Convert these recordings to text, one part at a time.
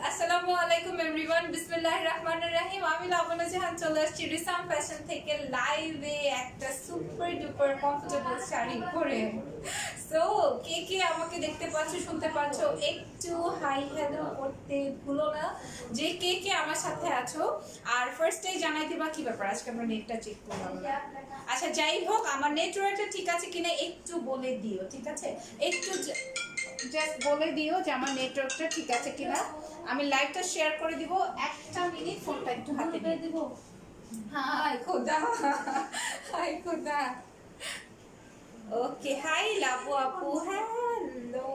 আসসালামু আলাইকুম এভরিওয়ান, বিসমিল্লাহির রহমানির রহিম। আমি লাবণ্য জাহান চলে আসছি রিসাম ফ্যাশন থেকে লাইভে একটা সুপার ডুপার কমফোর্টেবল শাড়ি পরে। সো কে কে আমাকে দেখতে পাচ্ছ, শুনতে পাচ্ছ, একটু হাই হ্যালো করতে ভুলো না যে কে কে আমার সাথে আছো। আর ফার্স্টেই জানাই দিবা কি ব্যাপার, আজকে আমরা নেটটা চেক করলাম। আচ্ছা যাই হোক, আমার নেটওয়ার্কটা ঠিক আছে কিনা একটু বলে দিও, ঠিক আছে? একটু জাস্ট বলে দিও যে আমার নেটওয়ার্কটা ঠিক আছে কিনা। আমি লাইভটা শেয়ার করে দিব, একটা মিনিট ফোনটা একটু হাতে দিয়ে দিব। হাই খোদা, হাই খোদা। ওকে, হাই লাবু আপু, হ্যালো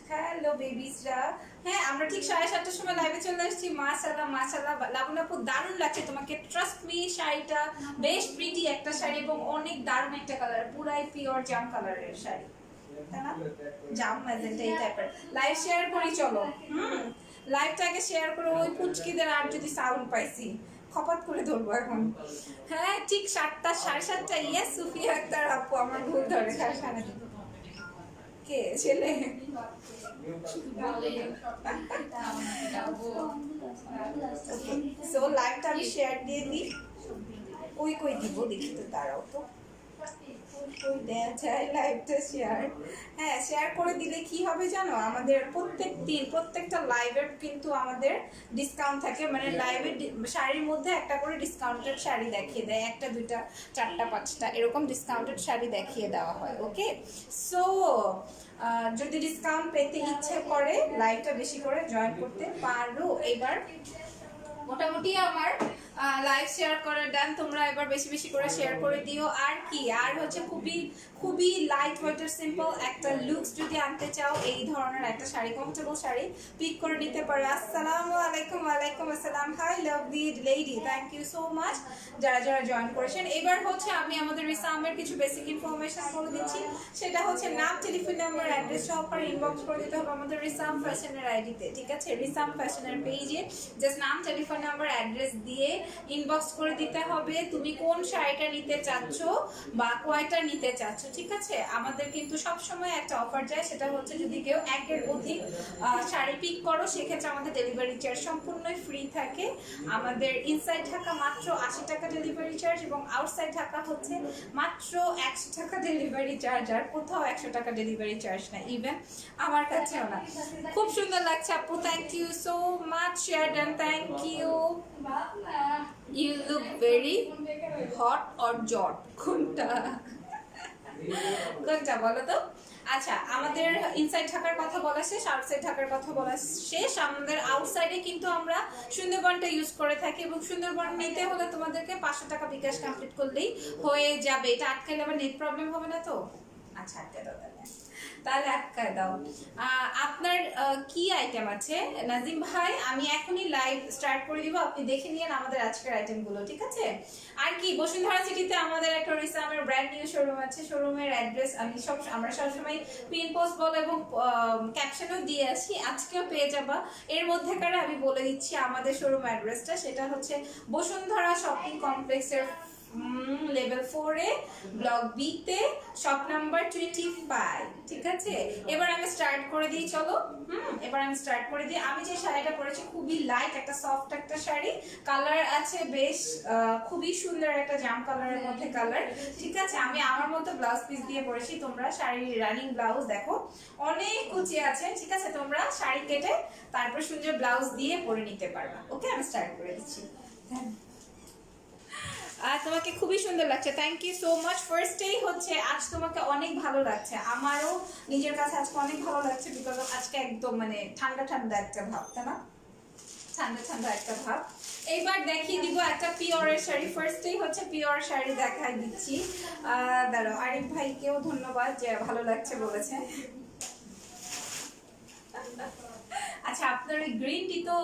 হ্যালো বেবিসরা। হ্যাঁ, আমরা ঠিক 7:30টার সময় লাইভে চলে আসছি। মাশাআল্লাহ মাশাআল্লাহ, লাবু আপু দারুণ লাগছে তোমাকে, ট্রাস্ট মি। শাড়িটা বেশ প্রিটি একটা শাড়ি এবং অনেক দারুণ একটা কালার, পুরাই পিওর জাম কালারের শাড়ি, তাই না? জাম ম্যাজেন্টা এই টাইপের। লাইভ শেয়ার করি চলো। লাইভটাকে শেয়ার করে ওই পুচকিদের আর যদি সাউন্ড পাইছি খপাত করে ধরবো এখন। হ্যাঁ ঠিক 7টা 7:30টা। ইয়েস সুফিয়া আক্তার আপু, আমার ভুল ধরে 7:30। কে ছেলে? সো লাইভটা আমি শেয়ার দিয়ে দিই। ওই কই দিব দেখি তো, দাঁড়াও তো। হ্যাঁ, শেয়ার করে দিলে কি হবে জানো, আমাদের প্রত্যেকটা লাইভের কিন্তু আমাদের ডিসকাউন্ট থাকে। মানে লাইভের শাড়ির মধ্যে একটা করে ডিসকাউন্টেড শাড়ি দেখিয়ে দেয়, 1টা 2টা 4টা 5টা এরকম ডিসকাউন্টেড শাড়ি দেখিয়ে দেওয়া হয়। ওকে, সো যদি ডিসকাউন্ট পেতে ইচ্ছে করে লাইভটা বেশি করে জয়েন করতে পারো। এবার মোটামুটি আমার লাইভ শেয়ার করে ডান, তোমরা এবার বেশি বেশি করে শেয়ার করে দিও। আর কি, আর হচ্ছে খুবই খুবই লাইট ওয়েটার সিম্পল একটা লুকস যদি আনতে চাও, এই ধরনের একটা শাড়ি, কমফোর্টেবল শাড়ি পিক করে নিতে পারো। আসসালামু আলাইকুম। ওয়ালাইকুম আসসালাম। Hi lovely lady, thank you so much যারা যারা জয়েন করেছেন। এবার হচ্ছে আমি আমাদের রিসামের কিছু বেসিক ইনফরমেশন বলে দিচ্ছি। সেটা হচ্ছে নাম, টেলিফোন নাম্বার, অ্যাড্রেস সহ পরে ইনবক্স করে দিতে হবে আমাদের রিসাম ফ্যাশনের আইডিতে, ঠিক আছে? রিসাম ফ্যাশনের পেজে জাস্ট নাম, টেলিফোন নাম্বার, অ্যাড্রেস দিয়ে ইনবক্স করে দিতে হবে তুমি কোন শাড়িটা নিতে চাচ্ছ বা কয়টা নিতে চাচ্ছ, ঠিক আছে? আমাদের কিন্তু সব সময় একটা অফার যায়, সেটা হচ্ছে যদি কেউ একের অধিক শাড়ি পিক করো সেক্ষেত্রে আমাদের ডেলিভারি চার্জ সম্পূর্ণই ফ্রি থাকে। আমাদের ইনসাইড ঢাকা মাত্র 80 টাকা ডেলিভারি চার্জ এবং আউটসাইড ঢাকা হচ্ছে মাত্র 100 টাকা ডেলিভারি চার্জ। আর কোথাও 100 টাকা ডেলিভারি চার্জ না, ইভেন আমার কাছেও না। খুব সুন্দর লাগছে আপু, thank you so much. Share done, thank you. You look very hot or jot? কোনটা কোনটা বলো তো? আচ্ছা, আমাদের ইনসাইড ঢাকার কথা বলা শেষ, আউটসাইড ঢাকার কথা বলা শেষ। আমাদের আউটসাইডে কিন্তু আমরা সুন্দরবনটা ইউজ করে থাকি এবং সুন্দরবন নিতে হলে তোমাদেরকে 500 টাকা বিকাশ কমপ্লিট করলেই হয়ে যাবে। এটা আটকালে আবার নেট প্রবলেম হবে না তো? আচ্ছা আটকে দাও তাহলে আটকায় দাও। আপনার কি আইটেম আছে নাজিম ভাই? আমি এখনই লাইভ স্টার্ট করে দিব, আপনি দেখে নিন আমাদের আজকের আইটেমগুলো, ঠিক আছে? আর কি, বসুন্ধরা সিটিতে আমাদের একটা রিসামের ব্র্যান্ড নিউ শোরুম আছে। শোরুমের অ্যাড্রেস আমরা সবসময় পিন পোস্ট বল এবং ক্যাপশনও দিয়ে আসি, আজকেও পেয়ে যাবা। এর মধ্যেকার আমি বলে দিচ্ছি আমাদের শোরুম অ্যাড্রেসটা, সেটা হচ্ছে বসুন্ধরা শপিং কমপ্লেক্সের লেভেল 4 এ ব্লক বি তে শপ নাম্বার 25, ঠিক আছে? এবার আমি স্টার্ট করে দিই, চলো। এবার আমি স্টার্ট করে দিই। আমি যে শাড়িটা পরেছি খুবই লাইট একটা সফট একটা শাড়ি, কালার আছে বেশ খুবই সুন্দর একটা জাম কালারের মধ্যে কালার, ঠিক আছে? আমি আমার মতো ব্লাউজ পিস দিয়ে পরেছি। তোমরা শাড়ির রানিং ব্লাউজ দেখো অনেক কুচি আছে, ঠিক আছে? তোমরা শাড়ি কেটে তারপর সুন্দর ব্লাউজ দিয়ে পরে নিতে পারবা। ওকে, আমি স্টার্ট করে দিচ্ছি। আর তোমাকে খুবই সুন্দর লাগছে, থ্যাংক ইউ সো মাচ। ফার্স্টেই হচ্ছে আজ তোমাকে অনেক ভালো লাগছে, আমারও নিজের কাছে আজকে অনেক ভালো লাগছে, বিকজ আজকে একদম মানে ঠান্ডা ঠান্ডা একটা ভাব, তাই না? ঠান্ডা ঠান্ডা একটা ভাব। এইবার দেখিয়ে দিব একটা পিওরের শাড়ি। ফার্স্টেই হচ্ছে পিওর শাড়ি দেখাই দিচ্ছি। দাঁড়াও, আরিফ ভাইকেও ধন্যবাদ যে ভালো লাগছে বলেছে। আচ্ছা, আপনার ওই গ্রিন টি তো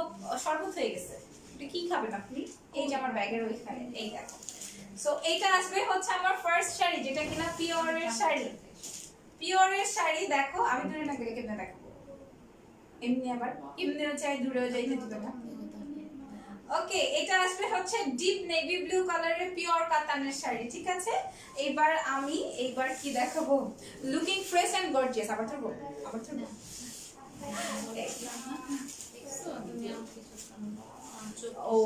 শরবত হয়ে গেছে, এটা কি খাবেন আপনি? এই যে আমার ব্যাগের ওইখানে, এই দেখো। সো এইটা আসবে হচ্ছে আমার ফার্স্ট শাড়ি, যেটা কিনা পিওরের শাড়ি। পিওরের শাড়ি দেখো, আমি দূরে না গেলে কেমনে দেখাবো? এমনি আবার এমনিও চাই, দূরেও যাই, যেতে দেবো। ওকে, এটা আসবে হচ্ছে ডিপ নেভি ব্লু কালারের পিওর কাতানের শাড়ি, ঠিক আছে? এইবার কি দেখাবো? Looking fresh and gorgeous. আবার ধরবো। ও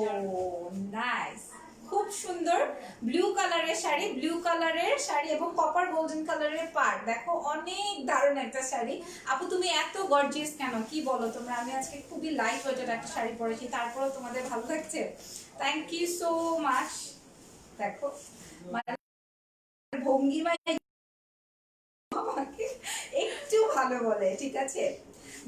নাইস, খুব সুন্দর ব্লু কালারের শাড়ি, ব্লু কালারের শাড়ি এবং কপার গোল্ডেন কালারের পাড়। দেখো অনেক দারুণ একটা শাড়ি। আপু তুমি এত গর্জিয়াস কেন, কি বলো তোমরা? আমি আজকে খুবই লাইট ওয়েটেড একটা শাড়ি পরেছি, তারপরেও তোমাদের ভালো লাগছে। Thank you so much. দেখো মানে ভঙ্গিমা আমাকে একটু ভালো বলে, ঠিক আছে।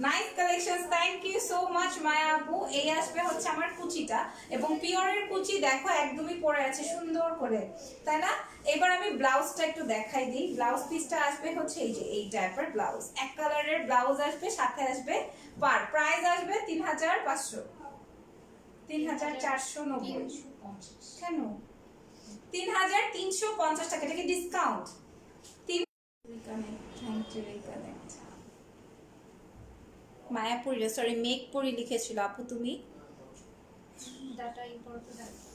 Nice collection, thank you so much Maya আপু। এই আসবে হচ্ছে আমার কুচিটা, এবং পিওরের কুচি দেখো একদমই পরে আছে সুন্দর করে, তাই না? এবার আমি ব্লাউজটা একটু দেখাই দিই। ব্লাউজ পিসটা আসবে হচ্ছে এই যে এই টাইপের ব্লাউজ, এক কালারের ব্লাউজ আসবে, সাথে আসবে পার। প্রাইস আসবে 3500, 3490। কেন 3350 টাকা? এটা কি ডিসকাউন্ট? মায়াপুরি, সরি মেঘপুরি লিখেছিল আপু তুমি। ডাটা ইম্পোর্ট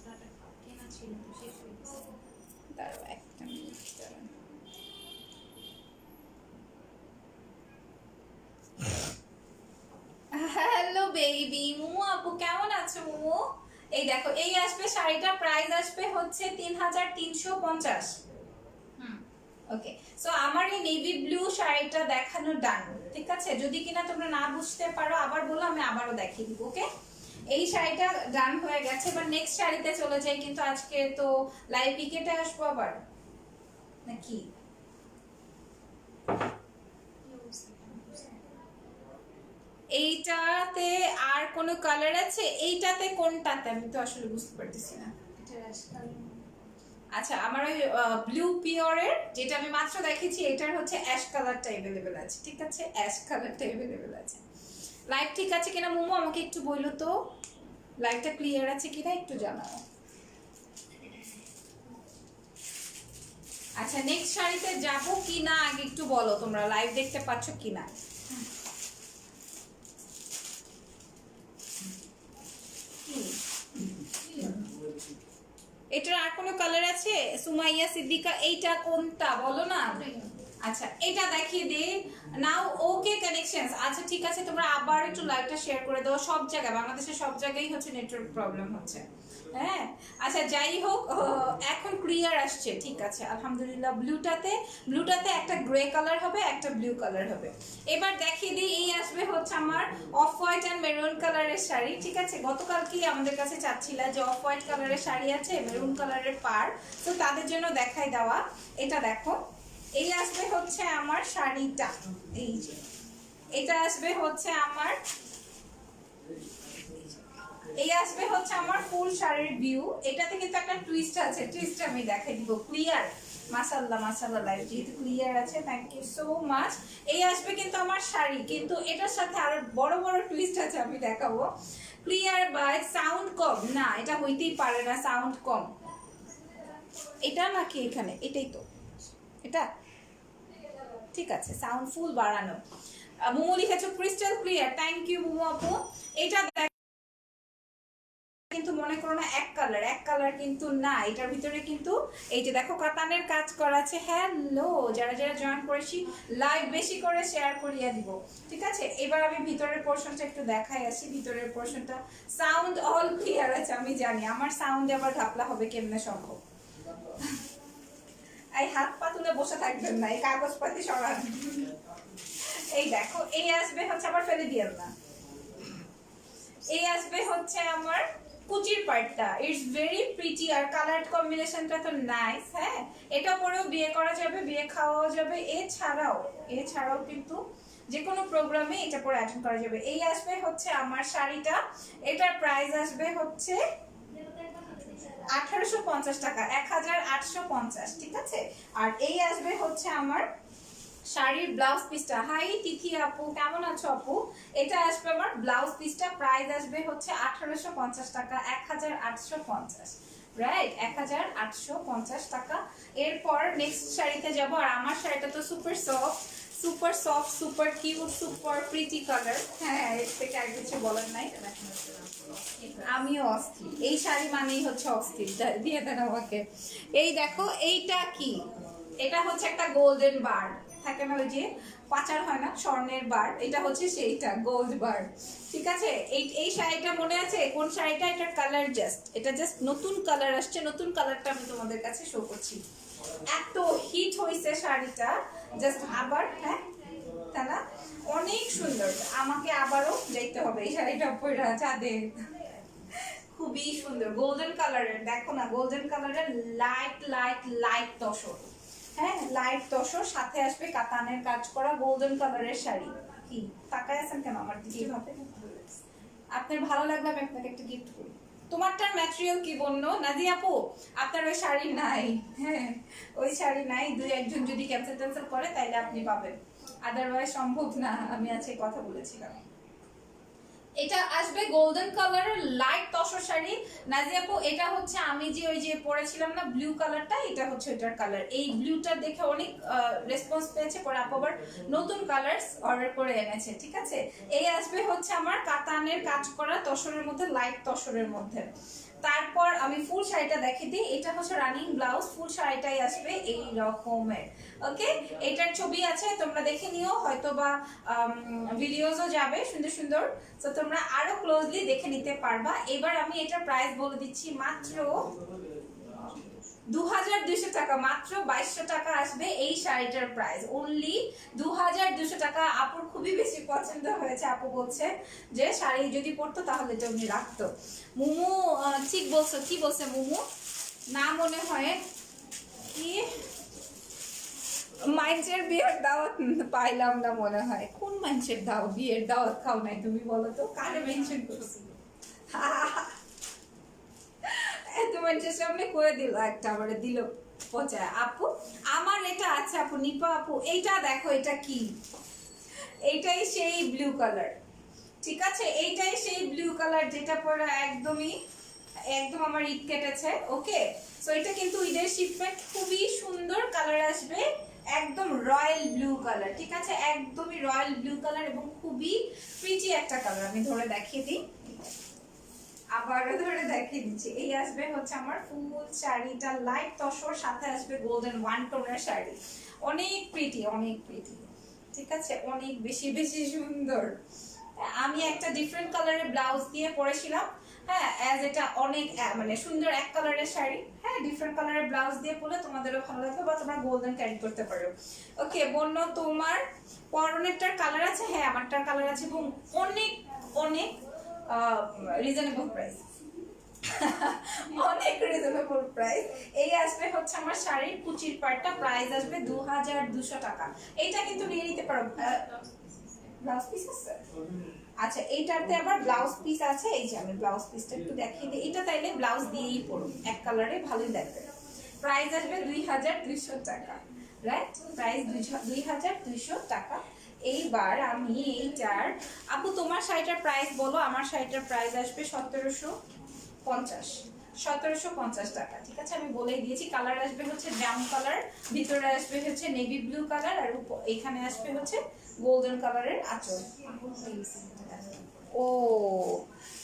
ডাটা কেনা ছিল তো শেষ হয়ে গেছে। দাঁড়াও একটা মিনিট দাঁড়ান। হ্যালো বেবি মুমু আপু, কেমন আছো মুমু? এই দেখো এই আসবে শাড়িটা, প্রাইস আসবে হচ্ছে 3350। ওকে, সো আমার এই নেভি ব্লু শাড়িটা দেখানো ডান, ঠিক আছে। যদি কিনা তোমরা না বুঝতে পারো আবার বলো, আমি আবারও দেখিয়ে দিব। ওকে, এই শাড়িটা ডান হয়ে গেছে। এবার নেক্সট শাড়িতে চলে যাই, কিন্তু আজকে তো লাইভ পিকেটে আসবো আবার নাকি? এইটাতে আর কোনো কালার আছে? এইটাতে কোনটাতে আমি তো আসলে বুঝতে পারতেছি না। আচ্ছা, আমার ওই ব্লু পিওরের যেটা আমি মাত্র দেখেছি, এটার হচ্ছে অ্যাশ কালারটা अवेलेबल আছে, ঠিক আছে। অ্যাশ কালারটা अवेलेबल আছে। লাইভ ঠিক আছে কিনা মোমো আমাকে একটু বলো তো, লাইভটা ক্লিয়ার আছে কিনা একটু জানাও। আচ্ছা, নেক্সট শাড়িতে যাবো কিনা আগে একটু বলো তোমরা, লাইভ দেখতে পাচ্ছ কিনা। এটার আর কোনো কালার আছে সুমাইয়া সিদ্দিকা? এইটা কোনটা বলো না। আচ্ছা, এটা দেখিয়ে দে নাও। ওকে কানেকশনস, আচ্ছা ঠিক আছে, তোমরা আবার একটু লাইভটা শেয়ার করে দাও। সব জায়গায়, বাংলাদেশের সব জায়গায় হচ্ছে নেটওয়ার্ক প্রবলেম হচ্ছে। হ্যাঁ, আচ্ছা যাই হোক, এখন ক্লিয়ার আসছে, ঠিক আছে আলহামদুলিল্লাহ। ব্লুটাতে একটা গ্রে কালার হবে, একটা ব্লু কালার হবে। এবার দেখিয়ে দিই, এই আসবে হচ্ছে আমার অফ হোয়াইট অ্যান্ড মেরুন কালারের শাড়ি, ঠিক আছে। গতকালকেই আমাদের কাছে চাচ্ছিল যে অফ হোয়াইট কালারের শাড়ি আছে, মেরুন কালারের পাড়, তো তাদের জন্য দেখাই দেওয়া। এটা দেখো, এই আসবে হচ্ছে আমার শাড়িটা, এই যে এটা আসবে হচ্ছে আমার, এই আসবে হচ্ছে আমার ফুল শাড়ির ভিউ। এটাতে কিন্তু একটা টুইস্ট আছে, টুইস্ট আমি দেখাই দিব। ক্লিয়ার? মাশাআল্লাহ মাশাআল্লাহ, লাইভ যেহেতু ক্লিয়ার আছে, থ্যাংক ইউ সো মাচ। এই আসবে কিন্তু আমার শাড়ি, কিন্তু এটার সাথে আরো বড় বড় টুইস্ট আছে, আমি দেখাবো। ক্লিয়ার বাই সাউন্ড কম না, এটা হইতেই পারে না, সাউন্ড কম। এটা নাকি এখানে? এটাই তো, এটা ঠিক আছে, সাউন্ড ফুল বাড়ানো। মোমো লিখেছো crystal clear, thank you Momo আপু। এটা কিন্তু মনে করো না এক কালার কিন্তু না, এটার ভিতরে কিন্তু এই যে দেখো কাতানের কাজ করা আছে। হ্যালো, যারা যারা জয়েন করেছি, লাইভ বেশি করে শেয়ার করিয়ে দিব, ঠিক আছে। এবার আমি ভিতরের পোরশনটা একটু দেখাই আসি। ভিতরের পোরশনটা সাউন্ড অল ক্লিয়ার আছে, আমি জানি আমার সাউন্ড আবার ঘাপলা হবে কেমনে সম্ভব। এই হাত পা তুলে বসে থাকবেন না, এই কাগজপাতি সরান। এই দেখো, এই আসবে হচ্ছে আবার ফেলে দিয়েন না। এই আসবে হচ্ছে আমার কুচির পার্টটা, ইটস ভেরি প্রিটি, আর কালার কম্বিনেশনটা তো নাইস। হ্যাঁ, এটা পরেও বিয়ে করা যাবে, বিয়ে খাওয়াও যাবে, এছাড়াও কিন্তু যে কোনো প্রোগ্রামে এটা পরে অ্যাটেন্ড করা যাবে। এই আসবে হচ্ছে আমার শাড়িটা, এটার প্রাইস আসবে হচ্ছে 1850 টাকা, 1850, ঠিক আছে। আর এই আসবে হচ্ছে আমার শাড়ির ব্লাউজ পিসটা। হাই তিথি আপু, কেমন আছো আপু? এটা আসবে আমার ব্লাউজ পিসটা, প্রাইস আসবে হচ্ছে 1850 টাকা, 1850, রাইট, 1850 টাকা। এরপর নেক্সট শাড়িতে যাব, আর আমার শাড়িটা তো super soft, super cute, super pretty colour. হ্যাঁ, এর থেকে আর কিছু বলার নাই। আমিও অস্থির, এই শাড়ি মানেই হচ্ছে অস্থির, দিয়ে দেন আমাকে। এই দেখো, এইটা কি? এটা হচ্ছে একটা গোল্ডেন বার। থাকে না ওই যে পাচার হয় না স্বর্ণের বার, এটা হচ্ছে সেইটা গোল্ড বার। ঠিক আছে, এই শাড়িটা মনে আছে কোন শাড়িটা? এটা কালার এটা জাস্ট নতুন কালার আসছে, নতুন কালারটা আমি তোমাদের কাছে শো করছি। এত হিট হয়েছে শাড়িটা জাস্ট আবার, হ্যাঁ তা না, অনেক সুন্দর। আমাকে আবারও যাইতে হবে এই শাড়িটা পরে চাঁদে, খুবই সুন্দর গোল্ডেন কালারের। দেখো না গোল্ডেন কালারের লাইট লাইট লাইট তসর, হ্যাঁ লাইট তসর, সাথে আসবে কাতানের কাজ করা গোল্ডেন কালারের শাড়ি। কি তাকায় আছেন কেন আমার দিকে ভাবে? আপনার ভালো লাগবে আমি আপনাকে একটা গিফট করি। তোমারটার ম্যাটেরিয়াল কি বললো নাদিয়া আপু? আপনার ওই শাড়ি নাই, হ্যাঁ ওই শাড়ি নাই। দুই একজন যদি ক্যান্সেল করে তাইলে আপনি পাবেন, আদারওয়াইজ সম্ভব না। আমি আজকে কথা বলেছিলাম। এটা আসবে গোল্ডেন কালারের লাইট তসর শাড়ি নাজিয়া আপু। এটা হচ্ছে আমি যে ওই যে পরেছিলাম না ব্লু কালারটা, এটা হচ্ছে ওইটার কালার। এই ব্লুটা দেখে অনেক রেসপন্স পেয়েছে, পরে আপু আবার নতুন কালার অর্ডার করে এনেছে। ঠিক আছে, এই আসবে হচ্ছে আমার কাতানের কাজ করা তসরের মধ্যে, লাইট তসরের মধ্যে। তারপর আমি ফুল শাড়িটা দেখিয়ে দিই। এটা হচ্ছে রানিং ব্লাউজ, ফুল শাড়িটাই আসবে এই রকমের। ওকে, এটার ছবি আছে, তোমরা দেখে নিও, হয়তো বা ভিডিওসও যাবে সুন্দর সুন্দর, তো তোমরা আরো ক্লোজলি দেখে নিতে পারবা। এবার আমি এটার প্রাইস বলে দিচ্ছি, মাত্র 2200 টাকা, মাত্র 2200 টাকা আসবে এই শাড়িটার প্রাইস, অনলি 2200 টাকা। আপুর খুবই বেশি পছন্দ হয়েছে, আপু বলছে যে শাড়ি যদি পরতো তাহলে এটা উনি রাখতো। মুমু ঠিক বলছো, কি বলছে মুমু না মনে হয় কি মাইন্সের বিয়ের দাওয়াত পাইলাম না মনে হয়। কোন মাইন্সের বিয়ের দাওয়াত খাও নাই তুমি বলো তো, কারে মেনশন করছি? এত মানুষের সামনে করে দিল একটা, আবার দিল পচায়। আপু আমার এটা আছে আপু, নিপা আপু এইটা দেখো, এটা কি? এইটাই সেই ব্লু কালার। ঠিক আছে, এইটাই সেই ব্লু কালার যেটা পরে একদম আমার ঈদ কেটেছে। ওকে, সো এটা কিন্তু ঈদের শিপমেন্ট, খুবই সুন্দর কালার আসবে, একদম রয়্যাল ব্লু কালার। ঠিক আছে, একদমই রয়্যাল ব্লু কালার এবং খুবই প্রিটি একটা কালার। আমি ধরে দেখিয়ে দিই, আবারও ধরে দেখিয়ে দিচ্ছি। এই আসবে হচ্ছে আমার ফুল শাড়িটা লাইট তসর, সাথে আসবে গোল্ডেন ওয়ান টোনের শাড়ি, অনেক প্রিটি, অনেক প্রিটি। ঠিক আছে, অনেক বেশি বেশি সুন্দর। আমি একটা ডিফারেন্ট কালারের ব্লাউজ দিয়ে পরেছিলাম, হ্যাঁ অ্যাজ এটা অনেক মানে সুন্দর এক কালারের শাড়ি, হ্যাঁ ডিফারেন্ট কালারের ব্লাউজ দিয়ে পরলে তোমাদেরও ভালো লাগবে, বা তোমরা গোল্ডেন ক্যারি করতে পারো। ওকে, বন্য তোমার পরনেরটার কালার আছে? হ্যাঁ আমারটার কালার আছে, এবং অনেক অনেক রিজনেবল প্রাইস, অনেক রিজনেবল প্রাইস। এই আসবে হচ্ছে আমার শাড়ির কুচির পার্টটা, প্রাইস আসবে 2200 টাকা। এইটা কিন্তু নিয়ে নিতে পারো। ব্লাউজ পিস আছে? আচ্ছা, এইটাতে আবার ব্লাউজ পিস আছে, এই যে আমি ব্লাউজ পিসটা একটু দেখিয়ে দিই। এটা তাইলে ব্লাউজ দিয়েই পরো, এক কালারে ভালোই লাগবে। প্রাইস আসবে 2200 টাকা, রাইট? প্রাইস 2200 টাকা। এইবার আমি এইটার, আপু তোমার শাড়িটার প্রাইস বলো। আমার শাড়িটার প্রাইস আসবে 1750 টাকা। ঠিক আছে, আমি বলেই দিয়েছি। কালার আসবে হচ্ছে জাম কালার, ভিতরে আসবে হচ্ছে নেভি ব্লু কালার, আর এখানে আসবে হচ্ছে গোল্ডেন কালারের আঁচল। ও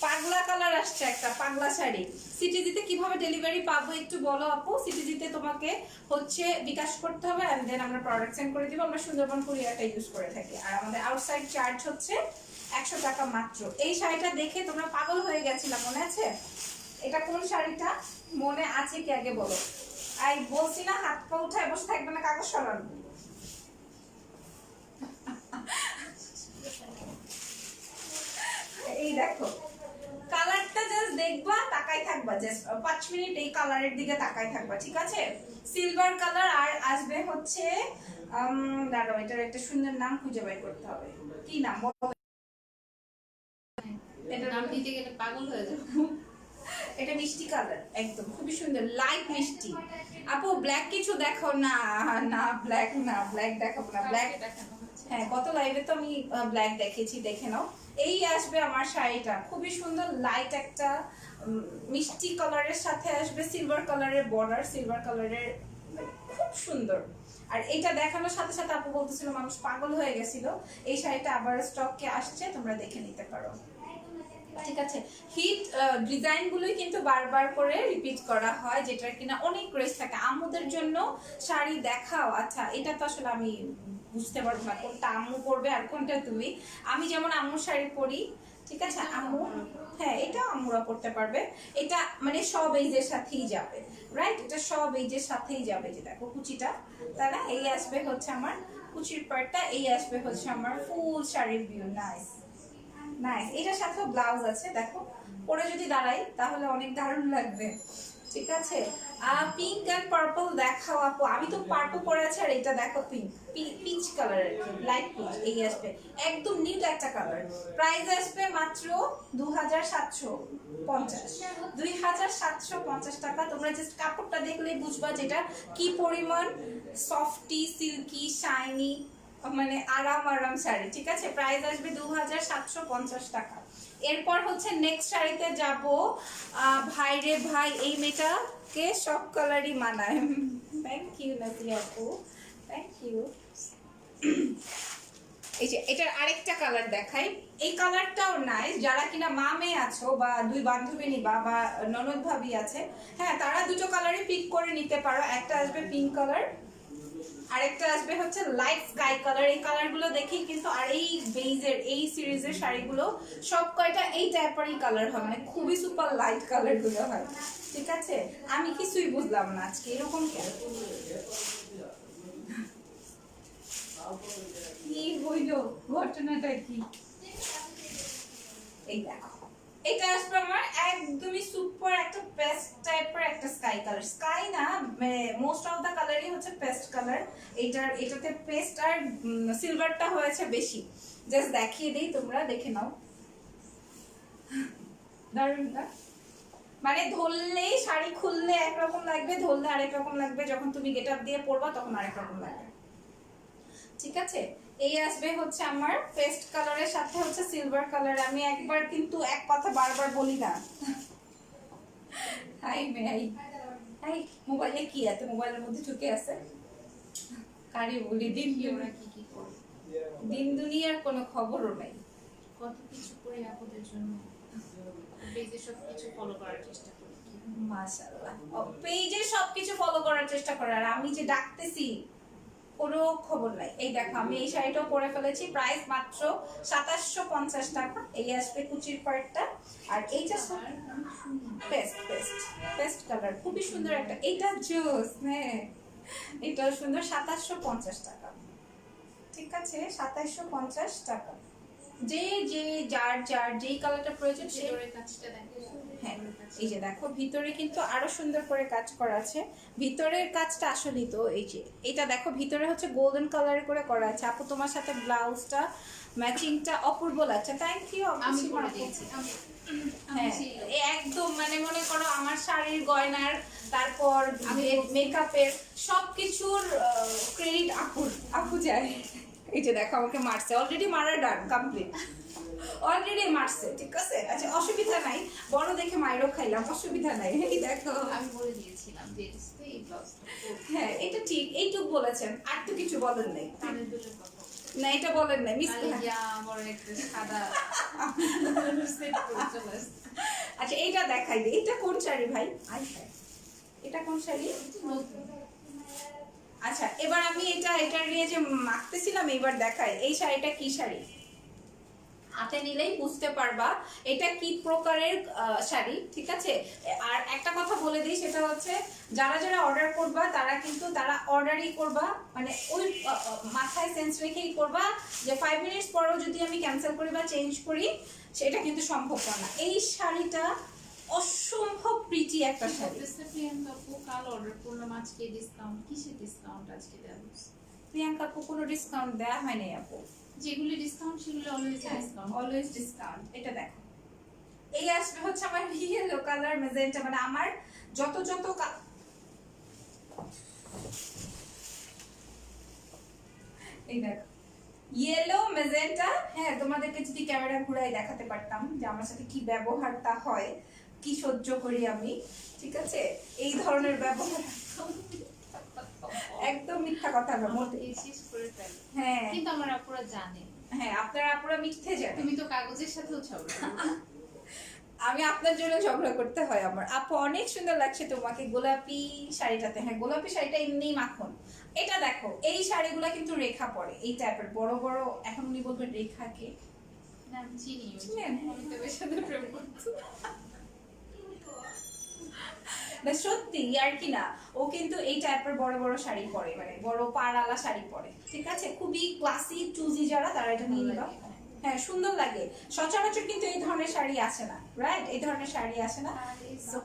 পাগলা কালার আসছে, একটা পাগলা শাড়ি। সিটিজিতে কিভাবে ডেলিভারি পাবো একটু বলো আপু। সিটিজিতে তোমাকে হচ্ছে বিকাশ করতে হবে, এন্ড দেন আমরা প্রোডাক্ট সেন্ড করে দিব। আমরা সুন্দরবন কুরিয়ারটা ইউজ করে থাকি, আর আমাদের আউটসাইড চার্জ হচ্ছে 100 টাকা মাত্র। এই শাড়িটা দেখে তোমরা পাগল হয়ে গেছিলাম, মনে আছে? এটা কোন শাড়িটা মনে আছে কি আগে বলো? আই বলছি না হাত পা উঠায় বসে থাকবে না, কাগজ সরান। এই দেখো কালারটা, জাস্ট দেখবা, তাকাই থাকবা, জাস্ট 5 মিনিট এই কালারের দিকে তাকাই থাকবা। ঠিক আছে, সিলভার কালার। আর আসবে হচ্ছে দাঁড়াও, এটার একটা সুন্দর নাম খুঁজে বের করতে হবে। কি নাম বলো? এটা নাম দিতে গেলে পাগল হয়ে যাবে। এটা মিষ্টি কালার, একদম খুবই সুন্দর, লাইট মিষ্টি। আপু ব্ল্যাক কিছু দেখো না? না ব্ল্যাক না, ব্ল্যাক দেখাবো না। ব্ল্যাক হ্যাঁ, গত লাইভে তো আমি ব্ল্যাক দেখেছি, দেখে নাও। এই আসবে আমার শাড়িটা, খুবই সুন্দর লাইট একটা মিষ্টি কালারের সাথে আসবে সিলভার কালারের বর্ডার, সিলভার কালারের, খুব সুন্দর। আর এটা দেখানোর সাথে সাথে আপু বলতেছিল মানুষ পাগল হয়ে গেছিল। এই শাড়িটা আবার স্টকে আসছে, তোমরা দেখে নিতে পারো। ঠিক আছে, হিট ডিজাইন গুলোই কিন্তু বারবার করে রিপিট করা হয়, যেটার কিনা অনেক ক্রেজ থাকে। আমাদের জন্য শাড়ি দেখাও। আচ্ছা, এটা তো আসলে আমি বুঝতে পারবো না কোনটা আম্মু পরবে আর কোনটা তুমি। আমি যেমন আম্মুর শাড়ি পরি, ঠিক আছে, আম্মু, হ্যাঁ এটা আম্মুরা পড়তে পারবে। এটা মানে সব এইজের সাথেই যাবে, রাইট, এটা সব এইজের সাথেই যাবে। যে দেখো কুচিটা, তাই না, এই আসবে হচ্ছে আমার কুচির পার্টটা, এই আসবে হচ্ছে আমার ফুল শাড়ির ভিউ। নাইস নাইস, এটার সাথেও ব্লাউজ আছে, দেখো পরে যদি দাঁড়াই তাহলে অনেক দারুণ লাগবে, ঠিক আছে। পিঙ্ক এন্ড পার্পল দেখাও আপু। আমি তো পার্পল পরে আছি, আর এটা দেখো pink, peach colour, light pitch, এই আসবে একদম নিউড একটা কালার। প্রাইস আসবে মাত্র 2750, 2750 টাকা। তোমরা জাস্ট কাপড়টা দেখলেই বুঝবা যেটা কি পরিমাণ সফটি, সিল্কি, শাইনি, মানে আরাম আরাম শাড়ি, ঠিক আছে। প্রাইস আসবে 2750 টাকা। এরপর হচ্ছে নেক্সট শাড়িতে যাব। ভাই রে ভাই, এই মেয়েটাকে সব কালারই মানায়। থ্যাংক ইউ নাজিয়া আপু, থ্যাংক ইউ। এই যে এটার আরেকটা কালার দেখাই, এই কালারটাও নাইস। যারা কিনা মা মেয়ে আছো বা দুই বান্ধবী নিবা বা ননদ ভাবি আছে, হ্যাঁ তারা দুটো কালারই পিক করে নিতে পারো। একটা আসবে পিঙ্ক কালার, আরেকটা আসবে হচ্ছে লাইট স্কাই কালার। এই কালারগুলো দেখেই কিন্তু, আর এই বেজের এই সিরিজের শাড়িগুলো সব কয়টা এই টাইপেরই কালার হয়, মানে খুবই সুপার লাইট কালার গুলো হয়, ঠিক আছে। আমি কিছুই বুঝলাম না আজকে এরকম কেন, কি হইল, ঘটনাটা কি। এই দেখো, এটা আসবে আমার একদমই সুপার একটা পেস্ট টাইপের একটা স্কাই কালার। স্কাই না, মোস্ট অফ দা কালারই হচ্ছে পেস্ট কালার। এটাতে পেস্ট আর সিলভারটা হয়েছে বেশি। জাস্ট দেখিয়ে দিই, তোমরা দেখে নাও। দারুণ না? মানে ধরলেই, শাড়ি খুললে একরকম লাগবে, ধরলে আরেক রকম লাগবে, যখন তুমি গেট আপ দিয়ে পরবা তখন আরেক রকম লাগবে, ঠিক আছে। এই আসবে হচ্ছে আমার পেস্ট কালারের সাথে হচ্ছে সিলভার কালার। আমি একবার কিন্তু এক কথা বারবার বলি না। হাই মে হাই হাই, মোবাইলে কি আছে, মোবাইলের মধ্যে ঢুকে আছে, কারি বলি দিন ওরা কি কি করে, দিন দুনিয়ার কোনো খবরও নাই। কত কিছু করে আপনাদের জন্য, পেজে সব কিছু ফলো করার চেষ্টা করি। মাশাআল্লাহ, পেজে সবকিছু ফলো করার চেষ্টা করে, আর আমি যে ডাকতেছি কোনো খবর নাই। এই দেখো, আমি এই শাড়িটাও পরে ফেলেছি। প্রাইস মাত্র 2750 টাকা। এই আসবে কুচির পার্টটা, আর এইটা পেস্ট পেস্ট পেস্ট কালার, খুবই সুন্দর একটা, এটা জোস, হ্যাঁ এটাও সুন্দর। 2750 টাকা, ঠিক আছে, 2750 টাকা। যে যে যার যার যেই কালারটা প্রয়োজন সে। ভিতরের কাজটা দেখো, হ্যাঁ এই যে দেখো, ভিতরে কিন্তু আরো সুন্দর করে কাজ করা আছে। ভিতরের কাজটা আসলেই তো এই যে এটা দেখো, ভিতরে হচ্ছে গোল্ডেন কালার করে করা আছে। আপু তোমার সাথে ব্লাউজটা ম্যাচিংটা অপূর্ব লাগছে, থ্যাংক ইউ। আমি করে দিয়েছি, হ্যাঁ একদম, মানে মনে করো আমার শাড়ির গয়নার, তারপর আমি মেকআপের সবকিছুর ক্রেডিট আপু যায়। এই যে দেখো, আমাকে মারছে অলরেডি, মারা ডান কমপ্লিট, অলরেডি মারছে, ঠিক আছে। আচ্ছা অসুবিধা নাই, বড় দেখে মাইরও খাইলাম, অসুবিধা নাই। এই দেখো, আমি বলে দিয়েছিলাম যে এই ব্লাউজটা হ্যাঁ এটা ঠিক, এইটুক বলেছেন, আর তো কিছু বলেন নাই। কানের দুটোর কথা না এটা বলেন নাই, মিস। বড় একটা সাদা সেট করে চলে আসছে। আচ্ছা এইটা দেখাই দিই, এটা কোন শাড়ি ভাই? এটা কোন শাড়ি? আচ্ছা এবার আমি এটা নিয়ে যে মাখতেছিলাম, এবার দেখাই এই শাড়িটা কি শাড়ি। হাতে নিলেই বুঝতে পারবা এটা কি প্রকারের শাড়ি, ঠিক আছে। আর একটা কথা বলে দিই, সেটা হচ্ছে যারা যারা অর্ডার করবা তারা কিন্তু তারা অর্ডারই করবা, মানে ওই মাথায় সেন্স রেখেই করবা যে 5 মিনিটস পরেও যদি আমি ক্যান্সেল করি বা চেঞ্জ করি, সেটা কিন্তু সম্ভব না। এই শাড়িটা অসম্ভব প্রিটি একটা শাড়ি। প্রিয়াঙ্কা আপু কাল অর্ডার করলাম, আজকে ডিসকাউন্ট, কিসের ডিসকাউন্ট আজকে দেওয়া হচ্ছে? প্রিয়াঙ্কা আপু কোনো ডিসকাউন্ট দেওয়া হয়নি আপু, যেগুলি ডিসকাউন্ট সেগুলো অলওয়েজ ডিসকাউন্ট, অলওয়েজ ডিসকাউন্ট। এটা দেখো, এই আসবে হচ্ছে আমার ইয়েলো কালার মেজেন্টা, মানে আমার যত এই দেখো ইয়েলো মেজেন্টা। হ্যাঁ তোমাদেরকে যদি ক্যামেরা ঘুরাই দেখাতে পারতাম যে আমার সাথে কি ব্যবহারটা হয়, কি সহ্য করি আমি, ঠিক আছে। এই ধরনের ব্যবহার একদম মিথ্যা কথা না মোটে। শেষ করে ফেল। হ্যাঁ কিন্তু আমার আপুরা জানে। হ্যাঁ আপনারা আপুরা মিথ্যে জানেন। তুমি তো কাগজের সাথেও ছবি আমি আপনার জন্য ঝগড়া করতে হয় আমার। আপু অনেক সুন্দর লাগছে তোমাকে গোলাপি শাড়িটাতে। হ্যাঁ গোলাপি শাড়িটা এমনিই মাখন। এটা দেখো এই শাড়িগুলো কিন্তু রেখা পরে এই টাইপের বড় বড়। এখন উনি বলবেন রেখা কে? না আমি চিনি চিনেন? অমিতাভের সাথে প্রেম করতো। না সত্যি আর কি না, ও কিন্তু এই টাইপের বড় বড় শাড়ি পরে, মানে বড় পাড়ালা শাড়ি পরে। ঠিক আছে, খুবই ক্লাসি চুজি যারা তারা এটা নিয়ে নিবা। হ্যাঁ সুন্দর লাগে, সচরাচর কিন্তু এই ধরনের শাড়ি আসে না, রাইট? এই ধরনের শাড়ি আসে না। আর এই So,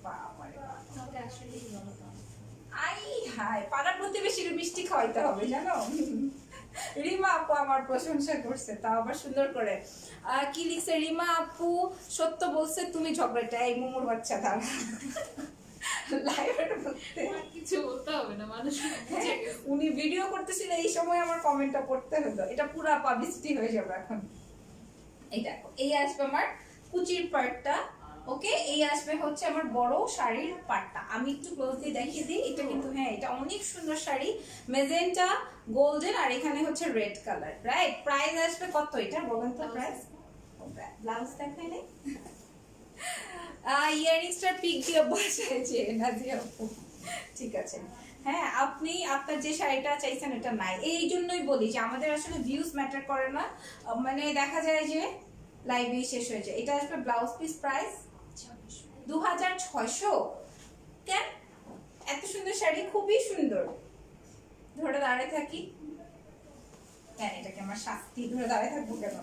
বাবারে বাবা, তাহলে আসলেই ভালো দাম। আই হাই, পাড়ার প্রতিবেশীর মিষ্টি খাওয়াইতে হবে জানো। রিমা আপু আমার প্রশংসা করছে, তাও আবার সুন্দর করে। কি লিখছে রিমা আপু? সত্য বলছে তুমি ঝগড়াটা এই মোমোর বাচ্চা তার লাইভের মধ্যে। আর কিছু বলতে হবে না, মানুষ বুঝে হ্যাঁ, গেছে। উনি ভিডিও করতেছিল এই সময় আমার কমেন্টটা পড়তে হলো, এটা পুরো পাবলিসিটি হয়ে যাবে এখন। এই দেখো এই আসবে আমার কুচির পার্টটা, ওকে? এই আসবে হচ্ছে আমার বড় শাড়ির পার্টটা। আমি একটু ক্লোজলি দেখিয়ে দিই, এটা কিন্তু হ্যাঁ এটা অনেক সুন্দর শাড়ি, মেজেন্টা গোল্ডেন আর এখানে হচ্ছে রেড কালার, রাইট? প্রাইস আসবে কত এটা বলেন তো? প্রাইস ব্লাউজ দেখাই নেই। ইয়ারিংসটার পিক দিয়ে বসাইছে নাজিয়া আপু, ঠিক আছে। হ্যাঁ আপনি আপনার যে শাড়িটা চাইছেন এটা নাই, এই জন্যই বলি যে আমাদের আসলে ভিউজ ম্যাটার করে না, মানে দেখা যায় যে লাইভে শেষ হয়ে যায়। এটা আসবে ব্লাউজ পিস প্রাইস 2600। কেন এত সুন্দর শাড়ি, খুবই সুন্দর। ধরে দাঁড়িয়ে থাকি কেন? এটাকে আমার শাস্তি, ধরে দাঁড়িয়ে থাকবো কেন?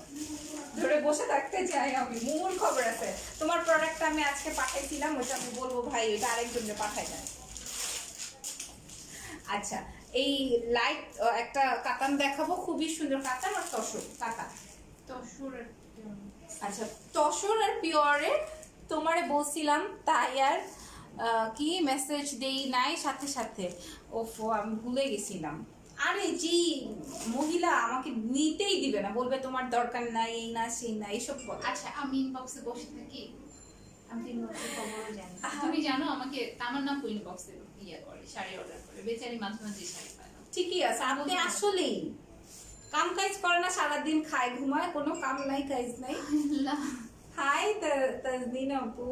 ধরে বসে থাকতে চাই আমি। মূল খবর আছে, তোমার প্রোডাক্টটা আমি আজকে পাঠাইছিলাম, ওটা আমি বলবো ভাই ওইটা আরেকজনকে পাঠাই না। আচ্ছা এই লাইট একটা কাতান দেখাবো, খুবই সুন্দর কাতান আর তসর কাতান। তসরের আচ্ছা তসর আর পিওরের তোমারে বলছিলাম তাই আর কি মেসেজ দেই নাই সাথে সাথে। ওফো আমি ভুলে গেছিলাম। আরে জি মহিলা আমাকে নিতেই দিবে না, বলবে তোমার দরকার নাই, এই না সেই না এইসব কথা। আচ্ছা আমি ইনবক্সে বসে থাকি, আমি ইনবক্সে খবরও জানি। তুমি জানো আমাকে তামান্না আপু ইনবক্সে ইয়ে করে শাড়ি অর্ডার করে, বেচারি মাঝে মাঝে শাড়ি পায় না। ঠিকই আছে, আপনি আসলেই কাম কাজ করে না, সারাদিন খায় ঘুমায়, কোনো কাম নাই কাজ নাই। হাই তাজনীন আপু,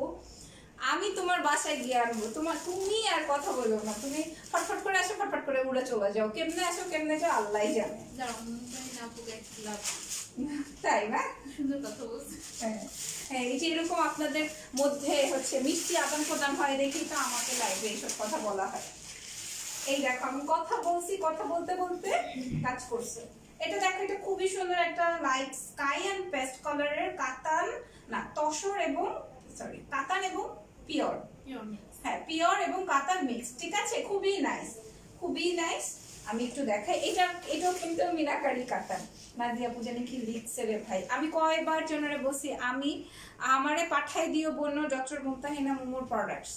আমি তোমার বাসায় গিয়ে আনবো তোমার, তুমি আর কথা বলো না, তুমি ফটফট করে আসো ফটফট করে উড়ে চলে যাও, কেমনে আসো কেমনে যাও আল্লাহই জানে। তাই না? সুন্দর কথা বলছে। হ্যাঁ হ্যাঁ, এই যে এরকম আপনাদের মধ্যে হচ্ছে মিষ্টি আদান প্রদান হয় দেখেই তো আমাকে লাইভে এইসব কথা বলা হয়। এই দেখো আমি কথা বলছি, কথা বলতে বলতে কাজ করছে। এটা দেখো এটা খুবই সুন্দর একটা লাইট স্কাই এন্ড পেস্ট কালারের কাতান, না তসর এবং সরি কাতান এবং পিওর। হ্যাঁ পিওর এবং কাতান মিক্স, ঠিক আছে? খুবই নাইস, খুবই নাইস। আমি একটু দেখাই, এটাও কিন্তু মিনাকারি কাতান। নাদিয়া পূজানি কি লিখছে রে ভাই, আমি কয়বার জনরে বলছি আমি আমারে পাঠাই দিও বোন ডক্টর মুমতাহিনা মুমুর প্রোডাক্টস,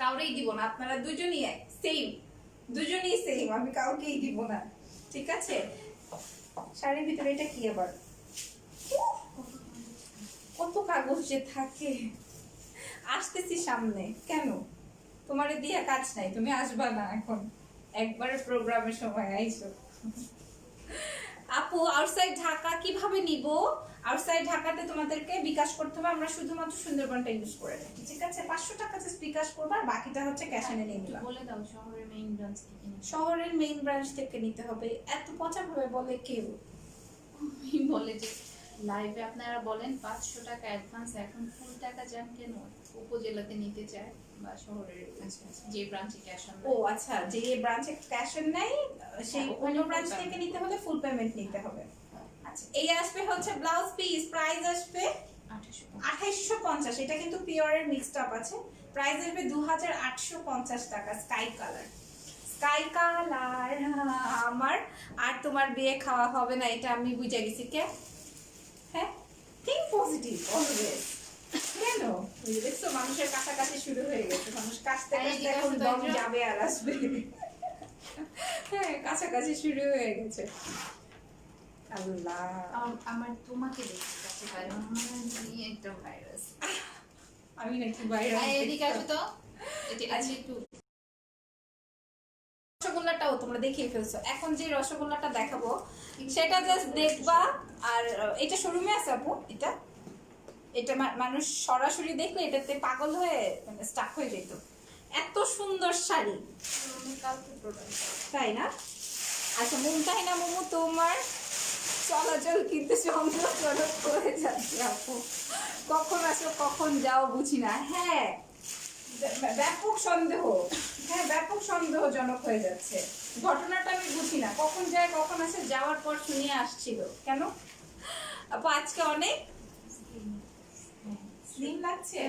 কাউরেই দিব না, আপনারা দুজনই সেম, দুজনই সেম, আমি কাউকেই দিব না, ঠিক আছে? শাড়ির ভিতরে এটা কি আবার কত কাগজ যে থাকে। আসতেছি সামনে, কেন তোমারে দিয়ে কাজ নাই, তুমি আসবা না এখন, একবারে প্রোগ্রামের সময় আইছো। আপু আউটসাইড ঢাকা কিভাবে নিব? আউটসাইড ঢাকাতে তোমাদেরকে বিকাশ করতে হবে, আমরা শুধুমাত্র সুন্দরবনটা ইউজ করে থাকি, ঠিক আছে? 500 টাকা জাস্ট বিকাশ করবা, আর বাকিটা হচ্ছে ক্যাশ এনে নিয়ে নিলাম। বলে দাও শহরের মেইন ব্রাঞ্চ থেকে নিতে। শহরের মেইন ব্রাঞ্চ থেকে নিতে হবে, এত পচা ভাবে বলে কেউ? বলে যে লাইভে আপনারা বলেন 500 টাকা অ্যাডভান্স, এখন ফুল টাকা যান কেন? উপজেলাতে নিতে চায় বা শহরের যে ব্রাঞ্চে ক্যাশ অন। ও আচ্ছা, যে ব্রাঞ্চে ক্যাশ অন নাই সেই অন্য ব্রাঞ্চ থেকে নিতে হলে ফুল পেমেন্ট নিতে হবে। আচ্ছা এই আসবে হচ্ছে ব্লাউজ পিস, প্রাইস আসবে 2850। এটা কিন্তু পিওরের মিক্সড আপ আছে, প্রাইস আসবে 2850 টাকা। স্কাই কালার, স্কাই কালার আমার আর তোমার বিয়ে খাওয়া হবে না, এটা আমি বুঝে গেছি। কে? হ্যাঁ থিঙ্ক পজিটিভ অলওয়েজ। কেন ওই যে দেখছো মানুষের কাছাকাছি শুরু হয়ে গেছে, মানুষ কাছতে কাছতে এখন দম যাবে আর আসবে। হ্যাঁ কাছাকাছি শুরু হয়ে গেছে। আল্লাহ আমার তোমাকে দেখতে কাছে বাইরে আমার নিয়ে একটা ভাইরাস। আমি নাকি বাইরে এদিকে আসো তো, এটা আছে একটু। দর্শক রসগোল্লাটাও তোমরা দেখিয়ে ফেলছো। এখন যে রসগোল্লাটা দেখাবো সেটা জাস্ট দেখবা। আর এটা শোরুমে আছে আপু, এটা এটা মানুষ সরাসরি দেখলে এটাতে পাগল হয়ে মানে স্টাক হয়ে যেত। এত সুন্দর শাড়ি, তাই না? আচ্ছা মুমতাহিনা মোমো, তোমার চলাচল কিন্তু সন্দেহজনক হয়ে যাচ্ছে আপু, কখন আসো কখন যাও বুঝি না। হ্যাঁ ব্যাপক সন্দেহ, হ্যাঁ ব্যাপক সন্দেহজনক হয়ে যাচ্ছে। ঘটনাটা আমি বুঝি না, কখন যায় কখন আসে, যাওয়ার পর শুনিয়ে আসছিল কেন। আপু আজকে অনেক স্লিম লাগছে,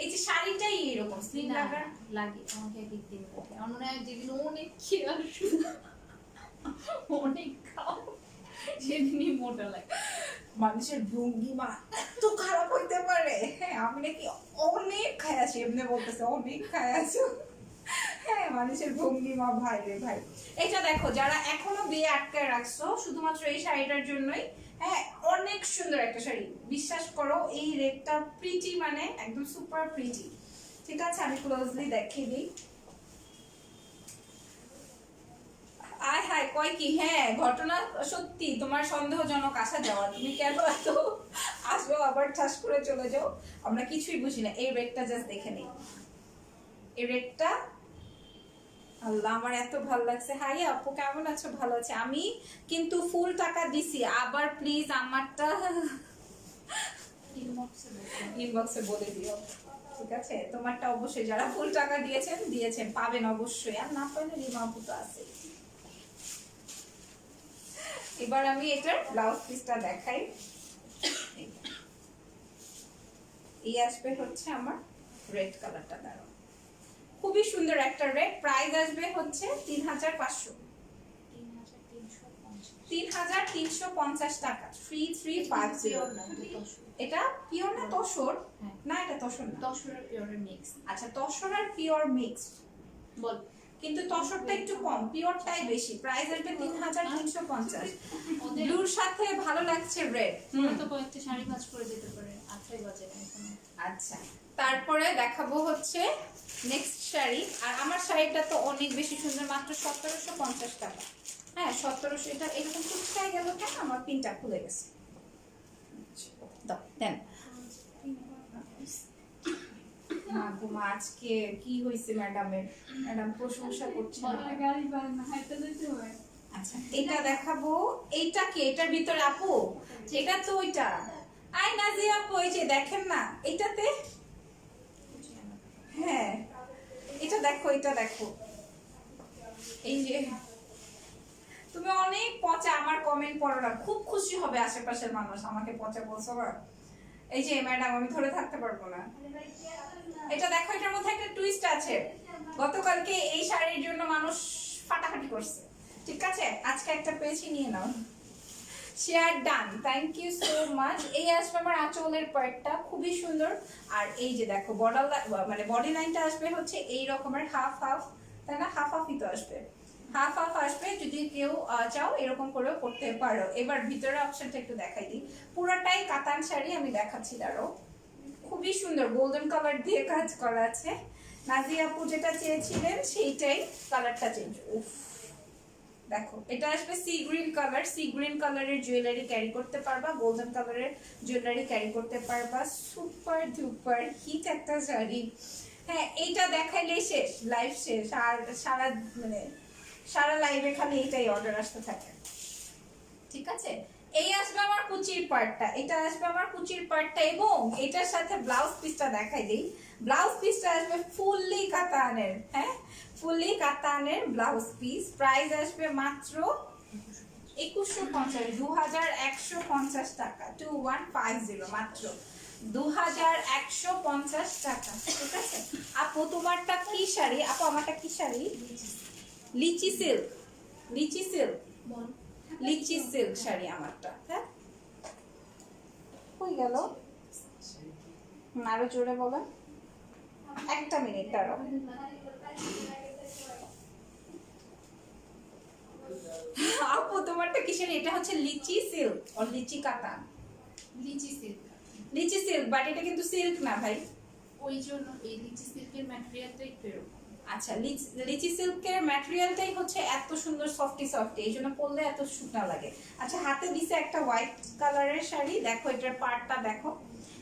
এই যে শাড়িটাই এরকম স্লিম লাগার লাগে আমাকে একদিক দিন লাগে। আমার মনে হয় যেদিন অনেক খেয়ে আসু, অনেক খাও, সেদিনই মোটা লাগে। মানুষের ভঙ্গিমা এত খারাপ হইতে পারে। হ্যাঁ আমি নাকি অনেক খাই আছি, এমনি বলতেছে অনেক খাই আছো। হ্যাঁ মানুষের ভঙ্গিমা, ভাই রে ভাই। এটা দেখো যারা এখনো বিয়ে আটকায় রাখছো শুধুমাত্র এই শাড়িটার জন্যই, হ্যাঁ অনেক সুন্দর একটা শাড়ি, বিশ্বাস করো এই রেটটা প্রিটি, মানে একদম সুপার প্রিটি। ঠিক আছে আমি ক্লোজলি দেখিয়ে দিই। আয় হায় কয় কি, হ্যাঁ ঘটনা সত্যি, তোমার সন্দেহজনক আসা যাওয়া, তুমি কেন এত আসো আবার ঠাস করে চলে যাও, আমরা কিছুই বুঝি না। এই রেটটা জাস্ট দেখে নিই, এই রেটটা আল্লাহ আমার এত ভালো লাগছে। হাই আপু কেমন আছো? ভালো আছে, আমি কিন্তু ফুল টাকা দিছি, আবার প্লিজ আমারটা ইনবক্সে বলে দিও, ঠিক আছে? তোমারটা অবশ্যই যারা ফুল টাকা দিয়েছেন দিয়েছেন পাবেন অবশ্যই, আর না পাইলে রিমা আপু তো আছে। এবার আমি এটার ব্লাউজ পিসটা দেখাই। এই আসবে হচ্ছে আমার রেড কালারটা, দাঁড়াও খুবই সুন্দর একটা রেড। প্রাইস আসবে হচ্ছে 3500, 3350 টাকা, 3350। এটা পিওর না তসর? না এটা তসর না, তসরের পিওরের মিক্স। আচ্ছা তসর আর পিওর মিক্স বল, কিন্তু তসরটা একটু কম, পিওরটাই বেশি। প্রাইস আসবে 3350। ব্লুর সাথে ভালো লাগছে রেড। তোমরা তো কয়েকটা শাড়ি কাজ করে যেতে পারে, আটটাই বাজে এখন। আচ্ছা তারপরে দেখাবো হচ্ছে নেক্সট শাড়ি। আর আমার শাড়িটা তো অনেক বেশি সুন্দর, মাত্র 1750 টাকা। হ্যাঁ 1700। এটা এরকম চুপচাই গেল কেন? আমার পিনটা খুলে গেছে, দাও দেন না ঘুমা। আজকে কি হয়েছে ম্যাডামের? ম্যাডাম প্রশংসা করছে না। গাড়ি বান না হাইতে দিতে হয়। আচ্ছা এটা দেখাবো। এইটা কি এটার ভিতরে আপু? এটা তো ওইটা। আই নাজিয়া আপু এই যে দেখেন না এটাতে, হ্যাঁ এটা দেখো, এটা দেখো, এই যে তুমি অনেক পচা, আমার কমেন্ট পড়ো না, খুব খুশি হবে আশেপাশের মানুষ আমাকে পচা বলছো না। এই যে ম্যাডাম আমি ধরে থাকতে পারবো না। এটা দেখো, এটার মধ্যে একটা টুইস্ট আছে। গতকালকে এই শাড়ির জন্য মানুষ ফাটাফাটি করছে, ঠিক আছে? আজকে একটা পেয়েছি, নিয়ে নাও। Share done, thank you so much. এই আসবে আমার আঁচলের পার্টটা, খুবই সুন্দর। আর এই যে দেখো বর্ডার, মানে বডি লাইনটা আসবে হচ্ছে এই রকমের হাফ হাফ, তাই না? হাফ হাফই তো আসবে, হাফ হাফ আসবে। যদি কেউ চাও এরকম করেও করতে পারো। এবার ভিতরে অপশনটা একটু দেখাই দিই। পুরাটাই কাতান শাড়ি আমি দেখাচ্ছি, দাঁড়ো। খুবই সুন্দর গোল্ডেন কালার দিয়ে কাজ করা আছে। নাজিয়া আপু যেটা চেয়েছিলেন সেইটাই, কালারটা চেঞ্জ। উফ দেখো এটা আসবে sea green colour. Sea green কালারের জুয়েলারি ক্যারি করতে পারবা, গোল্ডেন কালারের জুয়েলারি ক্যারি করতে পারবা। সুপার ডুপার হিট একটা শাড়ি। হ্যাঁ এইটা দেখাইলেই শেষ, লাইভ শেষ। আর সারা মানে সারা লাইভে খালি এটাই অর্ডার আসতে থাকে, ঠিক আছে? এই আসবে আমার কুচির পার্টটা, এটা আসবে আমার কুচির পার্টটা, এবং এটার সাথে ব্লাউজ পিসটা দেখাই দিই। ব্লাউজ পিসটা আসবে ফুললি কাতানের, হ্যাঁ ফুললি কাতানের ব্লাউজ পিস। প্রাইস আসবে মাত্র 2150, 2150 টাকা, 2150, মাত্র 2150 টাকা, ঠিক আছে? আপু তোমারটা কি শাড়ি? আপু আমারটা কি শাড়ি? লিচি সিল্ক, লিচি সিল্ক, লিচি সিল্ক শাড়ি আমারটা। হ্যাঁ হয়ে গেল, আরো জোরে বলো। একটা মিনিট দাঁড়াও। আপু তোমারটা কিসের? এটা হচ্ছে লিচি সিল্ক আর লিচি কাতান। লিচি সিল্ক, লিচি সিল্ক, বাট এটা কিন্তু সিল্ক না ভাই। ওই জন্য এই লিচি সিল্কের ম্যাটেরিয়ালটা একটু এরকম। আচ্ছা, লিচি সিল্কের ম্যাটেরিয়ালটাই হচ্ছে এত সুন্দর সফটি সফটি, এই জন্য পরলে এত শুকনা লাগে। আচ্ছা, হাতে দিছে একটা হোয়াইট কালারের শাড়ি, দেখো এটার পাড়টা দেখো।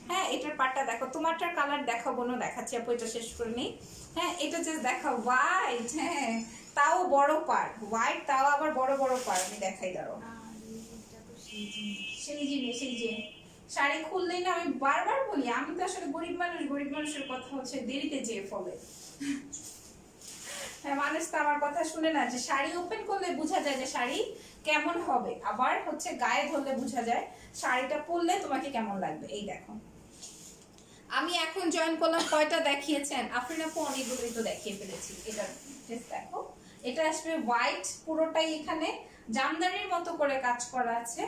হ্যাঁ, এটার পাড়টা দেখো। তোমারটার কালার দেখাবো না, দেখাচ্ছি আপু, এটা শেষ করে নিই। হ্যাঁ, এটা জাস্ট দেখো হোয়াইট, হ্যাঁ তাও বড় পাড়, হোয়াইট তাও আবার বড় বড় পাড়। আমি দেখাই দাঁড়ো। সেই জিনিস, সেই যে শাড়ি খুললেই না, আমি বারবার বলি, আমি তো আসলে গরিব মানুষ, গরিব মানুষের কথা হচ্ছে দেরিতে যেয়ে ফলে। হ্যাঁ, মানুষ তো আমার কথা শুনে না, যে শাড়ি ওপেন করলে বোঝা যায় যে শাড়ি কেমন হবে, আবার হচ্ছে গায়ে ধরলে বোঝা যায় শাড়িটা পরলে তোমাকে কেমন লাগবে। এই দেখো, আমি এখন জয়েন করলাম, কয়টা দেখিয়েছেন আফরিন আপু? অনেকগুলোই তো দেখিয়ে ফেলেছি। এটা জাস্ট দেখো, এটা আসবে হোয়াইট পুরোটাই, এখানে জামদানির মতো করে কাজ করা আছে।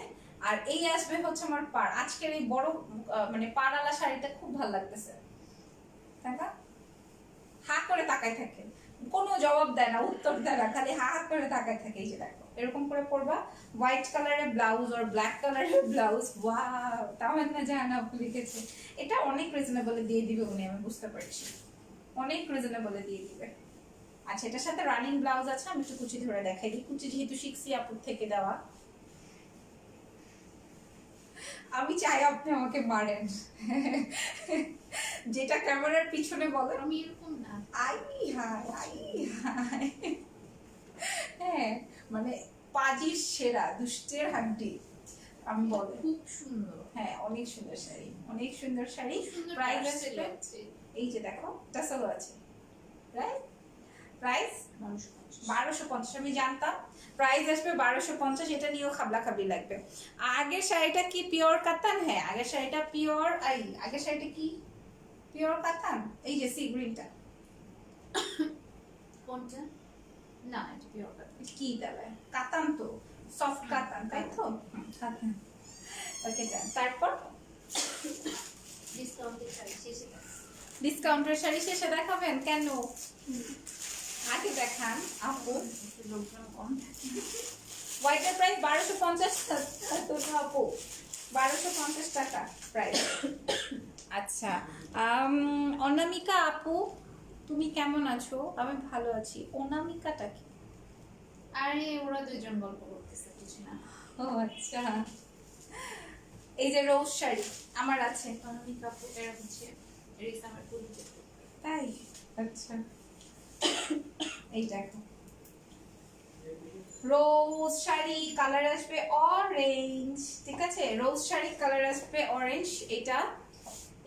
আর এই আসবে হচ্ছে আমার পাড়। আজকের এই বড় মানে পাড়ালা শাড়িটা খুব ভালো লাগতেছে, তাই না? হা করে তাকায় থাকে, কোনো জবাব দেয় না, উত্তর দেয় না, খালি হা করে তাকায় থাকে। এই যে দেখো, এরকম করে পরবা, হোয়াইট কালারের ব্লাউজ আর ব্ল্যাক কালারের ব্লাউজ। ওয়াও, তামান্না জাহান আপু লিখেছে। এটা অনেক রিজনেবলে দিয়ে দিবে উনি, আমি বুঝতে পারছি, অনেক রিজনেবলে দিয়ে দিবে। আচ্ছা, এটার সাথে রানিং ব্লাউজ আছে, আমি একটু কুচি ধরে দেখাই দিই। কুচি যেহেতু শিখছি আপুর থেকে দেওয়া, আমি চাই আপনি আমাকে মারেন। যেটা ক্যামেরার পিছনে বলেন, আমি এরকম না। আই হাই, আই হাই। হ্যাঁ, মানে পাজির সেরা, দুষ্টের হাড্ডি আমি বলে। খুব সুন্দর। হ্যাঁ, অনেক সুন্দর শাড়ি, অনেক সুন্দর শাড়ি। সুন্দর প্রাইস tassel আসবে, আছে। এই যে দেখো টাসেলও আছে, রাইট? প্রাইস 1250। আমি জানতাম প্রাইস আসবে 1250, এটা নিয়েও খাবলা খাবলি লাগবে। আগের শাড়িটা কি পিওর কাতান? হ্যাঁ, আগের শাড়িটা পিওর। আগের শাড়িটা কি পিওর কাতান? এই যে সি গ্রিনটা। কোনটা? না, এটা পিওর কাতান। কি তাহলে? কাতান তো, সফট কাতান, তাই তো? কাতান। ওকে, যান। তারপর ডিসকাউন্টের শাড়ি শেষে গেছে। ডিসকাউন্টের শাড়ি শেষে দেখাবেন কেন? আগে দেখান আপু। লোকজন কম থাকে। হোয়াইটের প্রাইস 1250 তো আপু, 1250 টাকা প্রাইস। আচ্ছা, অনামিকা আপু, তুমি কেমন আছো? আমি ভালো আছি। অনামিকাটা কি? আরে ওরা দুইজন গল্প করতেছে, কিছু না। ও আচ্ছা, এই যে রোজ শাড়ি আমার আছে। আমি কাপড় এরা হচ্ছে রিসামের পরিচিত। তাই? আচ্ছা, এই দেখো রোজ শাড়ি, কালার আসবে অরেঞ্জ, ঠিক আছে? রোজ শাড়ি কালার আসবে অরেঞ্জ।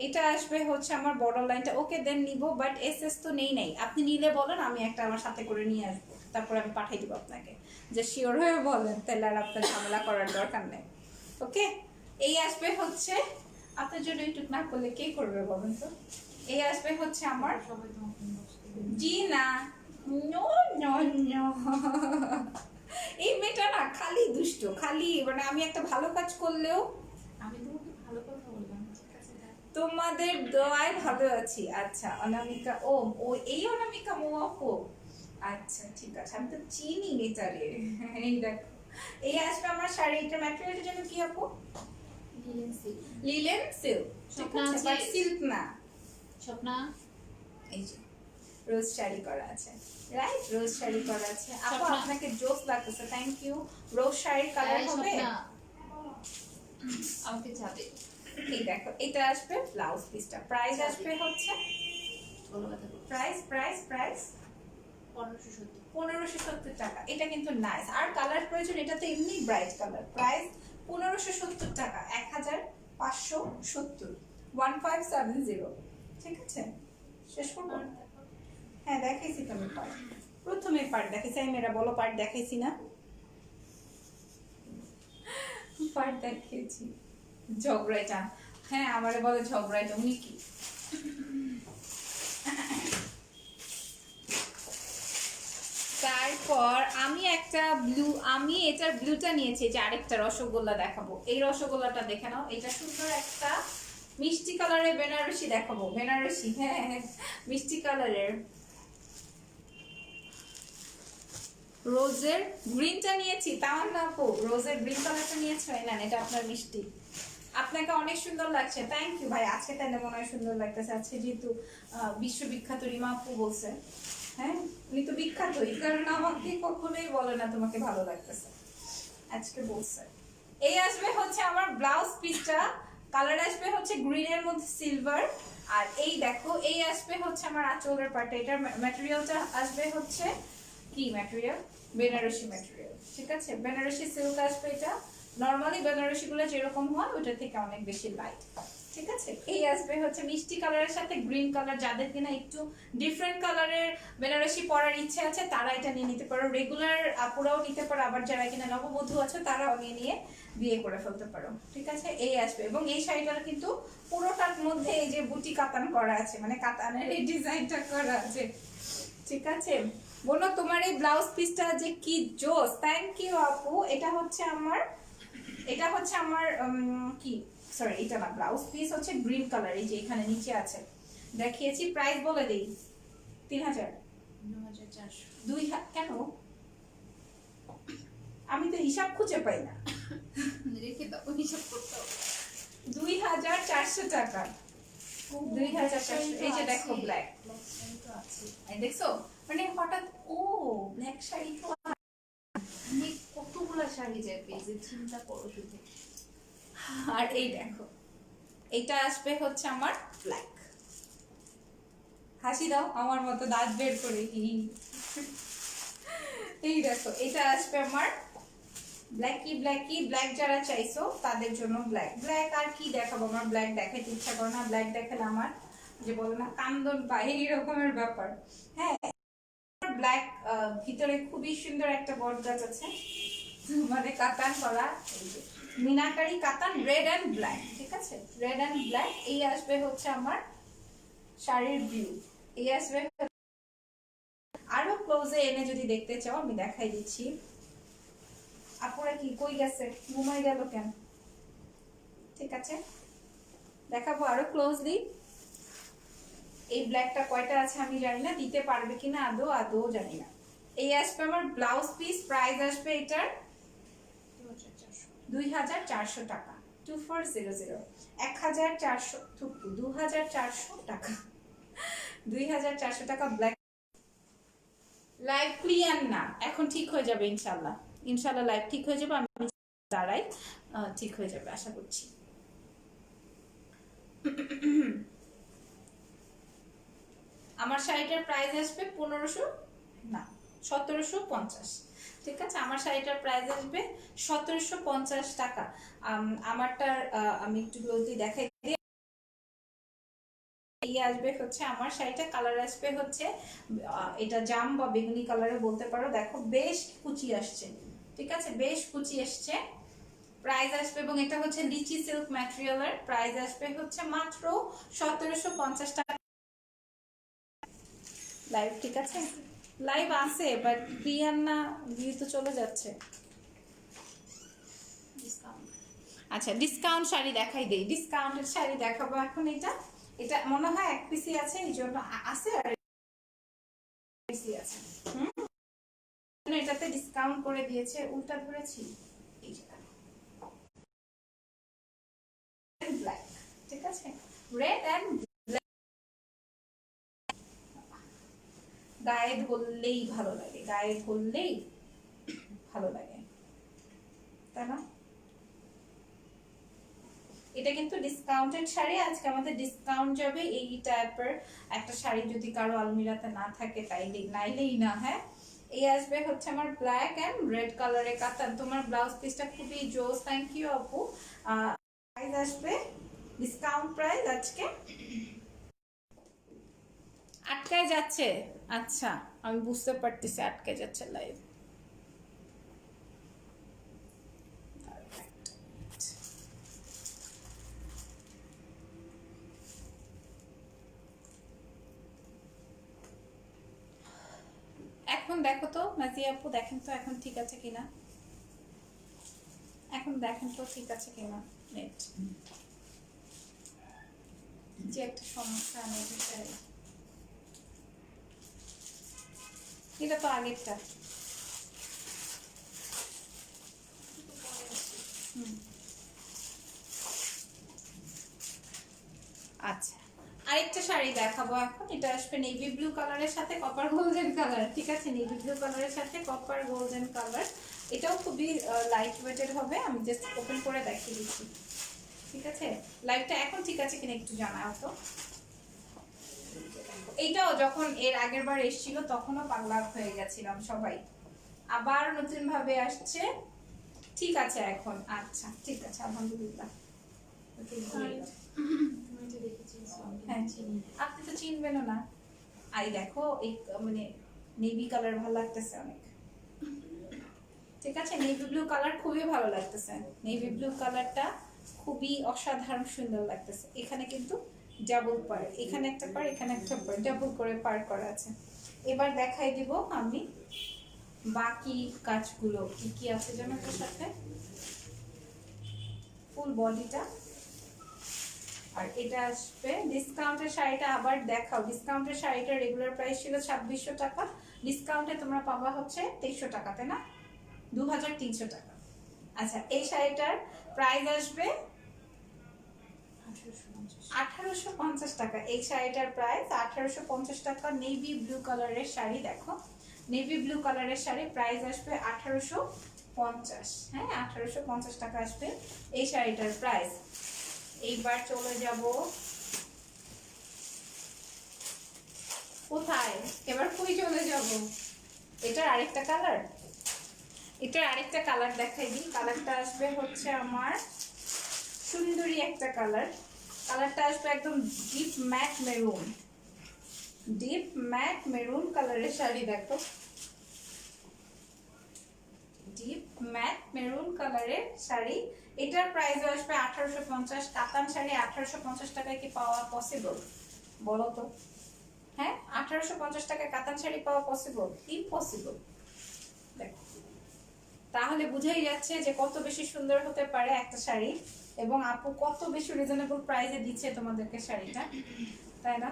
এটা আসবে হচ্ছে আমার বর্ডার লাইনটা। ওকে, দেন নিব, বাট এসএস তো নেই। আপনি নিলে বলেন, আমি একটা আমার সাথে করে নিয়ে আসবো, তারপর আমি পাঠিয়ে দিব আপনাকে। যে শিওর হয়ে বলেন, তাহলে আর আপনার ঝামেলা করার দরকার নেই। ওকে, এই আসবে হচ্ছে আপনার জন্য, একটু না করলে কে করবে বলেন তো? এই আসবে হচ্ছে আমার, সবাই তোমাকে নষ্ট করে। জি না, নো নো নো। এই মেয়েটা না খালি দুষ্ট, খালি মানে আমি একটা ভালো কাজ করলেও আমি তোমাকে ভালো কথা বললাম, ঠিক আছে? তোমাদের দোয়ায় ভালো আছি। আচ্ছা, অনামিকা, ও এই অনামিকা আপু। আচ্ছা, ঠিক আছে, আমি তো চিনি এটারে। এই দেখো, এই আসবে আমার শাড়ি। এটা ম্যাটেরিয়ালটা যেন কি আপু? Linen silk. লিলেন সিল্ক, ঠিক স্বপ্না আছে, আছে। বাট সিল্ক না। স্বপ্না, এই যে রোজ শাড়ি করা আছে, রাইট? রোজ শাড়ি করা আছে আপু, স্বপ্না। আপনাকে জোস লাগতেছে, থ্যাংক ইউ। রোজ শাড়ির কালার এই হবে। স্বপ্না, আমাকে যাবে। এই দেখো, এটা আসবে ব্লাউজ পিসটা। প্রাইস আসবে হচ্ছে, বলো কথা বলো। প্রাইস 1570। 1570 টাকা। এটা কিন্তু নাইস। আর কালার প্রয়োজন, এটা তো এমনি ব্রাইট কালার। প্রাইস 1570 টাকা, 1570, 1570, ঠিক আছে? শেষ করবো? হ্যাঁ, দেখাইছি তো আমি পার্ট, প্রথমে পার্ট দেখাইছি। আমি মেয়েরা বলো, পার্ট দেখাইছি না? পার্ট দেখিয়েছি। ঝগড়াটা, হ্যাঁ আমারে বলে ঝগড়াটা, উনি কি? তারপর আমি একটা আমি এটার ব্লুটা নিয়েছি, যে আরেকটা রসগোল্লা দেখাবো। এই রসগোল্লাটা দেখে নাও, এটা সুন্দর একটা মিষ্টি কালারের বেনারসি দেখাবো। বেনারসি, হ্যাঁ মিষ্টি কালারের। রোজের গ্রিনটা নিয়েছি, তামান্না আপু রোজের গ্রিন কালারটা নিয়েছো। না, এটা আপনার মিষ্টি, আপনাকে অনেক সুন্দর লাগছে। থ্যাংক ইউ ভাই। আজকে তাহলে মনে হয় সুন্দর লাগতেছে, আজকে যেহেতু বিশ্ববিখ্যাত রিমা আপু বলছে। হ্যাঁ উনি তো বিখ্যাতই, কারণ আমাকে কখনোই বলে না তোমাকে ভালো লাগতেছে, আজকে বলছে। এই আসবে হচ্ছে আমার ব্লাউজ পিসটা, কালার আসবে হচ্ছে গ্রিনের মধ্যে সিলভার। আর এই দেখো এই আসবে হচ্ছে আমার আঁচলের পার্ট, এটার ম্যাটেরিয়ালটা আসবে হচ্ছে কি ম্যাটেরিয়াল, বেনারসি ম্যাটেরিয়াল, ঠিক আছে, বেনারসি সিল্ক আসবে এটা। নরমালি বেনারসি গুলো যেরকম হয় ওটা থেকে অনেক বেশি লাইট, ঠিক আছে। এই আসবে হচ্ছে মিষ্টি কালারের সাথে গ্রিন কালার, যাদের কিনা একটু ডিফারেন্ট কালারের বেনারসি পরার ইচ্ছে আছে তারা এটা নিয়ে নিতে পারো, রেগুলার আপুরাও নিতে পারো, আবার যারা কিনা নববধূ আছে তারাও নিয়ে বিয়ে করে ফেলতে পারো, ঠিক আছে। এই আসবে, এবং এই শাড়িটার কিন্তু পুরোটার মধ্যে এই যে বুটি কাতান করা আছে, মানে কাতানের এই ডিজাইনটা করা আছে, ঠিক আছে। বলো তোমার এই ব্লাউজ পিসটা যে কি জোস, থ্যাংক ইউ আপু। এটা হচ্ছে আমার কি সরি, এটা না, ব্লাউজ পিস হচ্ছে গ্রিন কালার, এই যে এখানে নিচে আছে দেখিয়েছি। প্রাইস বলে দেই 3000, 2400। কেন আমি তো হিসাব খুঁজে পাই না। রেখে দাও, হিসাব করতে হবে। 2400 টাকা, 2400। এই যে দেখো ব্ল্যাক, দেখছো মানে হঠাৎ ও ব্ল্যাক শাড়ি তো কতগুলা শাড়ি যায় পেজে, চিন্তা করো শুধু। আর এই দেখো এটা আসবে হচ্ছে আমার ব্ল্যাক, হাসি দাও আমার মতো দাঁত বের করে, এই দেখো এটা আসবে আমার ব্ল্যাক যারা চাইছো তাদের জন্য ব্ল্যাক। আর কি দেখাবো, আমার ব্ল্যাক দেখাতে ইচ্ছা করে না, ব্ল্যাক দেখালে আমার যে বলে না কান্দন পায় এই রকমের ব্যাপার। হ্যাঁ ব্ল্যাক, ভিতরে খুবই সুন্দর একটা বট গাছ আছে, মানে কাতান করা, এই যে মিনাকারি কাতান, রেড এন্ড ব্ল্যাক, ঠিক আছে, রেড এন্ড ব্ল্যাক। এই আসবে হচ্ছে আমার শাড়ির ভিউ, এই আসবে। আরো ক্লোজে এনে যদি দেখতে চাও আমি দেখাই দিচ্ছি। আপুরা কি কই গেছে, ঘুমাই গেল কেন, ঠিক আছে দেখাবো আরো ক্লোজলি। এই ব্ল্যাকটা কয়টা আছে আমি জানি না, দিতে পারবে কিনা আদৌ জানি না। এই আসবে আমার ব্লাউজ পিস, প্রাইস আসবে এটার 2400 টাকা, 2400, 1400, 2400 টাকা, 2400 টাকা ব্ল্যাক। লাইভ ক্লিয়ার না, এখন ঠিক হয়ে যাবে ইনশাল্লাহ, লাইভ ঠিক হয়ে যাবে, আমি দাঁড়াই, ঠিক হয়ে যাবে আশা করছি। আমার শাড়িটার প্রাইস আসবে 1750, ঠিক আছে, আমার শাড়িটার প্রাইস আসবে 1750 টাকা। আমারটার আমি একটু ক্লোজলি দেখাই দিই। এই আসবে হচ্ছে আমার শাড়িটা, কালার আসবে হচ্ছে এটা জাম বা বেগুনি কালারে বলতে পারো, দেখো বেশ কুচি আসছে, ঠিক আছে, বেশ কুচি আসছে। প্রাইস আসবে, এবং এটা হচ্ছে লিচি সিল্ক ম্যাটেরিয়ালের, প্রাইস আসবে হচ্ছে মাত্র 1750 টাকা। লাইভ ঠিক আছে, লাইভ আছে বাট ক্লিয়ার না, ভিউ তো চলে যাচ্ছে। আচ্ছা ডিসকাউন্ট শাড়ি দেখাই দেই, ডিসকাউন্টের শাড়ি দেখাবো এখন। এটা মনে হয় এক পিসি আছে, এই জন্য আছে, আর পিসি আছে, এটাতে ডিসকাউন্ট করে দিয়েছে, উল্টা ধরেছি, এই যে ব্ল্যাক, ঠিক আছে, রেড এন্ড গায়ে ধরলেই ভালো লাগে, তাই না। এটা কিন্তু ডিসকাউন্টেড শাড়ি, আজকে আমাদের ডিসকাউন্ট যাবে। এই টাইপের একটা শাড়ি যদি কারো আলমিরাতে না থাকে নাইলেই না। হ্যাঁ এই আসবে হচ্ছে আমার ব্ল্যাক এন্ড রেড কালারের কাতান, তোমার ব্লাউজ পিসটা খুবই জোস, থ্যাংক ইউ আপু। প্রাইস আসবে ডিসকাউন্ট প্রাইস আজকে আটকায় যাচ্ছে, আচ্ছা আমি বুঝতে পারতেছি আটকায় যাচ্ছে লাইভ। এখন দেখো তো মাজিয়া আপু, দেখেন তো এখন ঠিক আছে কিনা, নেট যে একটা সমস্যা নেই, এটা তো আগেরটা। আচ্ছা আরেকটা আরেকটা শাড়ি দেখাবো এখন। এটা আসবে নেভি ব্লু কালারের সাথে কপার গোল্ডেন কালার, ঠিক আছে? নেভি ব্লু কালারের সাথে কপার গোল্ডেন কালার। এটাও খুবই লাইট ওয়েটেড হবে। আমি জাস্ট ওপেন করে দেখিয়ে দিচ্ছি, ঠিক আছে? লাইটটা এখন ঠিক আছে কিনা একটু জানাও তো। এইটাও যখন এর আগের বার এসেছিল তখনও পাগলা হয়ে গেছিলাম সবাই, আবার নতুন ভাবে আসছে। ঠিক আছে এখন, আচ্ছা ঠিক আছে, আলহামদুলিল্লাহ। হ্যাঁ, আপনি তো চিনবেনও না। আই দেখো এই মানে নেভি কালার ভালো লাগতেছে অনেক, ঠিক আছে? নেভি ব্লু কালার খুবই ভালো লাগতেছে। নেভি ব্লু কালারটা খুবই অসাধারণ সুন্দর লাগতেছে। এখানে কিন্তু ডাবল পার, এখানে একটা পার, এখানে একটা পার, ডাবল করে পার করা আছে। এবার দেখাই দিব আমি বাকি কাজগুলো কি কি আছে যেন এর সাথে। ফুল বডিটা, আর এটা আসবে ডিসকাউন্টের শাড়িটা। আবার দেখাও, ডিসকাউন্টের শাড়িটা রেগুলার প্রাইস ছিল 2600 টাকা, ডিসকাউন্টে তোমরা পাবা হচ্ছে 2300 টাকা, তাই না? 2300 টাকা। আচ্ছা, এই শাড়িটার প্রাইস আসবে 1850 টাকা। এই শাড়িটার প্রাইস 1850 টাকা। নেভি ব্লু কালারের শাড়ি, দেখো নেভি ব্লু কালারের শাড়ি, প্রাইস আসবে 1850। হ্যাঁ, 1850 টাকা আসবে এই শাড়িটার প্রাইস। এইবার চলে যাব কোথায়, এবার কই চলে যাব? এটার আরেকটা কালার, এটার আরেকটা কালার দেখাই দিই। কালারটা আসবে হচ্ছে আমার সুন্দরী একটা কালার। কালারটা আসবে একদম deep mat maroon, deep mat maroon কালারের শাড়ি। দেখো ডিপ ম্যাট মেরুন কালারের শাড়ি, এটার প্রাইস আসবে 1850। কাতান শাড়ি 1850 টাকায় কি পাওয়া পসিবল বলো তো? হ্যাঁ, 1850 টাকায় কাতান শাড়ি পাওয়া পসিবল? ইম্পসিবল। দেখো, তাহলে বুঝাই যাচ্ছে যে কত বেশি সুন্দর হতে পারে একটা শাড়ি, এবং আপু কত বেশি রিজনেবল প্রাইসে দিচ্ছে তোমাদেরকে শাড়িটা, তাই না?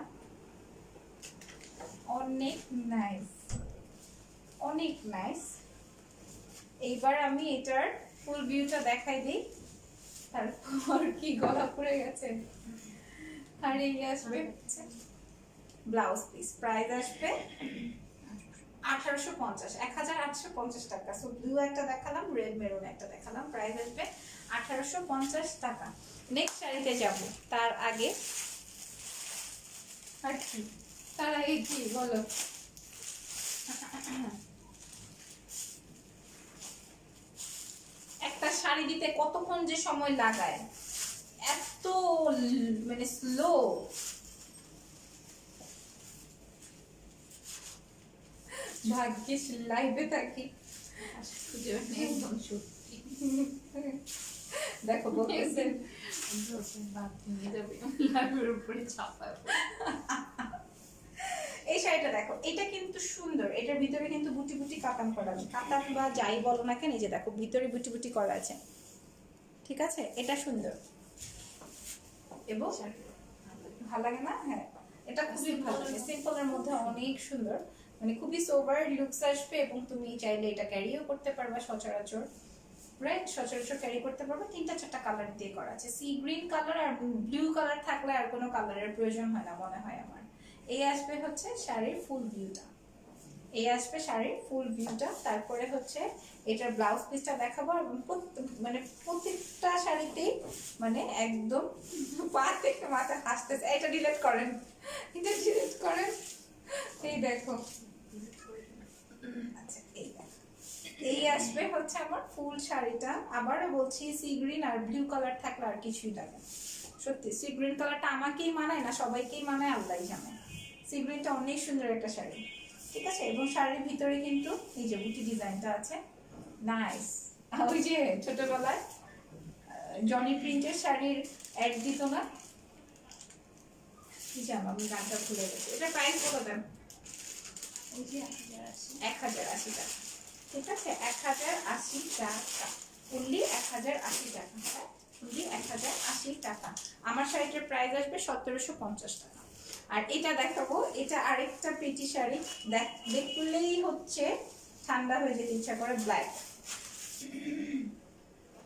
অনেক নাইস, অনেক নাইস। এইবার আমি এটার ফুল ভিউটা দেখাই দিই, তারপর কি গলা পড়ে গেছে। আর এই আসবে ব্লাউজ পিস, প্রাইস আসবে 1850, 1850 টাকা। সো ব্লু একটা দেখালাম, রেড মেরুন একটা দেখালাম, প্রাইস আসবে 1850 টাকা। নেক্সট শাড়িতে যাব, তার আগে আর কি, তার আগে কি বলো? একটা শাড়ি দিতে কতক্ষণ যে সময় লাগায়, এত মানে স্লো। ভাগ্যিস লাইভে থাকি। একদম সত্যি। দেখো বলতেছে এই শাড়িটা দেখো, এটা কিন্তু সুন্দর। এটার ভিতরে কিন্তু বুটি বুটি কাতান করা আছে, কাতান বা যাই বলো না কেন, এই যে দেখো ভিতরে বুটি বুটি করা আছে, ঠিক আছে? এটা সুন্দর এবং ভালো লাগে না? হ্যাঁ, এটা খুবই ভালো লাগে। সিম্পলের মধ্যে অনেক সুন্দর, মানে খুবই সোবার লুকস আসবে, এবং তুমি চাইলে এটা ক্যারিও করতে পারবা সচরাচর, রাইট? সচরাচর ক্যারি করতে পারবে। 3-4টা কালার দিয়ে করা আছে। সি গ্রিন কালার আর ব্লু কালার থাকলে আর কোনো কালারের প্রয়োজন হয় না মনে হয় আমার। এই আসবে হচ্ছে শাড়ির ফুল ভিউটা, এই আসবে শাড়ির ফুল ভিউটা। তারপরে হচ্ছে এটার ব্লাউজ পিসটা দেখাবো, এবং মানে প্রত্যেকটা শাড়িতেই মানে একদম পা থেকে মাথা হাসতেছে। এটা ডিলিট করেন, এটা ডিলিট করেন। এই দেখো, আচ্ছা এই দেখো, এই আসবে হচ্ছে আমার ফুল শাড়িটা। আবারও বলছি, সি গ্রিন আর ব্লু কালার থাকলে আর কিছুই লাগে। সত্যি সি গ্রিন কালারটা আমাকেই মানায় না, সবাইকেই মানায়, আল্লাহ জানে। সি গ্রিনটা অনেক সুন্দর একটা শাড়ি, ঠিক আছে? এবং শাড়ির ভিতরে কিন্তু এই যে বুটি ডিজাইনটা আছে, নাইস। ওই যে ছোটবেলায় জনি প্রিন্টের শাড়ির অ্যাড দিত না, কি জানো, আমি গানটা ভুলে গেছি। এটা প্রাইস বলে দেন। ওই যে 1080 টাকা, ঠিক আছে? 1080 টাকা, অনলি 1080 টাকা, অনলি 1080 টাকা। আমার শাড়িটার প্রাইস আসবে 1750 টাকা। আর এটা দেখাবো, এটা আরেকটা প্রিটি শাড়ি, দেখলেই হচ্ছে ঠান্ডা হয়ে যেতে ইচ্ছা করে, ব্ল্যাক,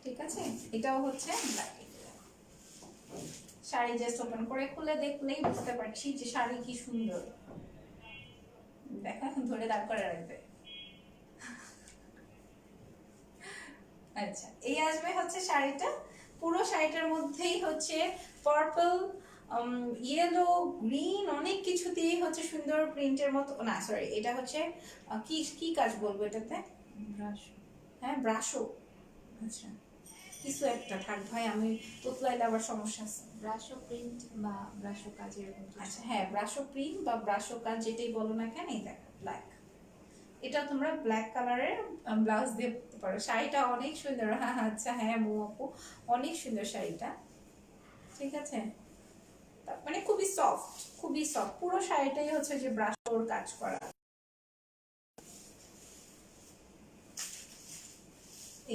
ঠিক আছে? এটাও হচ্ছে ব্ল্যাক। শাড়ি জাস্ট ওপেন করে খুলে দেখলেই বুঝতে পারছি যে শাড়ি কি সুন্দর। দেখা ধরে দাঁড় করে রাখবে। আচ্ছা, এই আসবে হচ্ছে শাড়িটা। পুরো শাড়িটার মধ্যেই হচ্ছে পার্পল, ইয়েলো, গ্রিন অনেক কিছু দিয়ে হচ্ছে সুন্দর প্রিন্টের মতো, না সরি এটা হচ্ছে কি কি কাজ বলবো এটাতে, ব্রাশ। হ্যাঁ ব্রাশো। আচ্ছা কিছু একটা থাক ভাই, আমি তোতলাইলে আবার সমস্যা আছে। ব্রাশো প্রিন্ট বা ব্রাশো কাজ এরকম কিছু। আচ্ছা হ্যাঁ, ব্রাশো প্রিন্ট বা ব্রাশো কাজ যেটাই বলো না কেন, এই দেখো ব্ল্যাক, এটা তোমরা ব্ল্যাক কালারের ব্লাউজ দিয়ে পরতে পারো। শাড়িটা অনেক সুন্দর। হ্যাঁ আচ্ছা হ্যাঁ মৌ আপু, অনেক সুন্দর শাড়িটা, ঠিক আছে। মানে খুবই সফট, খুবই সফট, পুরো শাড়িটাই হচ্ছে যে ব্রাশোর কাজ করা।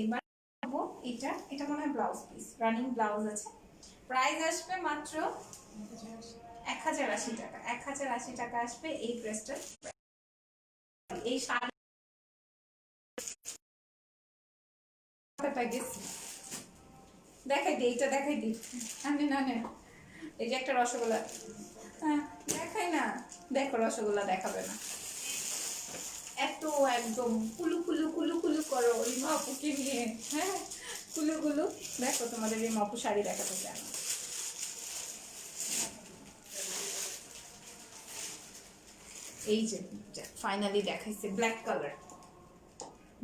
এবার এটা এটা মনে হয় ব্লাউজ পিস, রানিং ব্লাউজ আছে। প্রাইস আসবে মাত্র 1080 টাকা। 1080 টাকা আসবে এই ড্রেসটার। এই শাড়িটা গেছি দেখাই দিই, এটা দেখাই দিই। আনে না না, এই যে একটা রসগোল্লা, হ্যাঁ দেখাই না, দেখো রসগোল্লা দেখাবে না, এত একদম কুলু কুলু কুলু কুলু করো রিমা আপুকে নিয়ে। হ্যাঁ কুলু কুলু, দেখো তোমাদের রিমা আপু শাড়ি দেখাতে চায় না। এই যে ফাইনালি দেখাইছে black colour,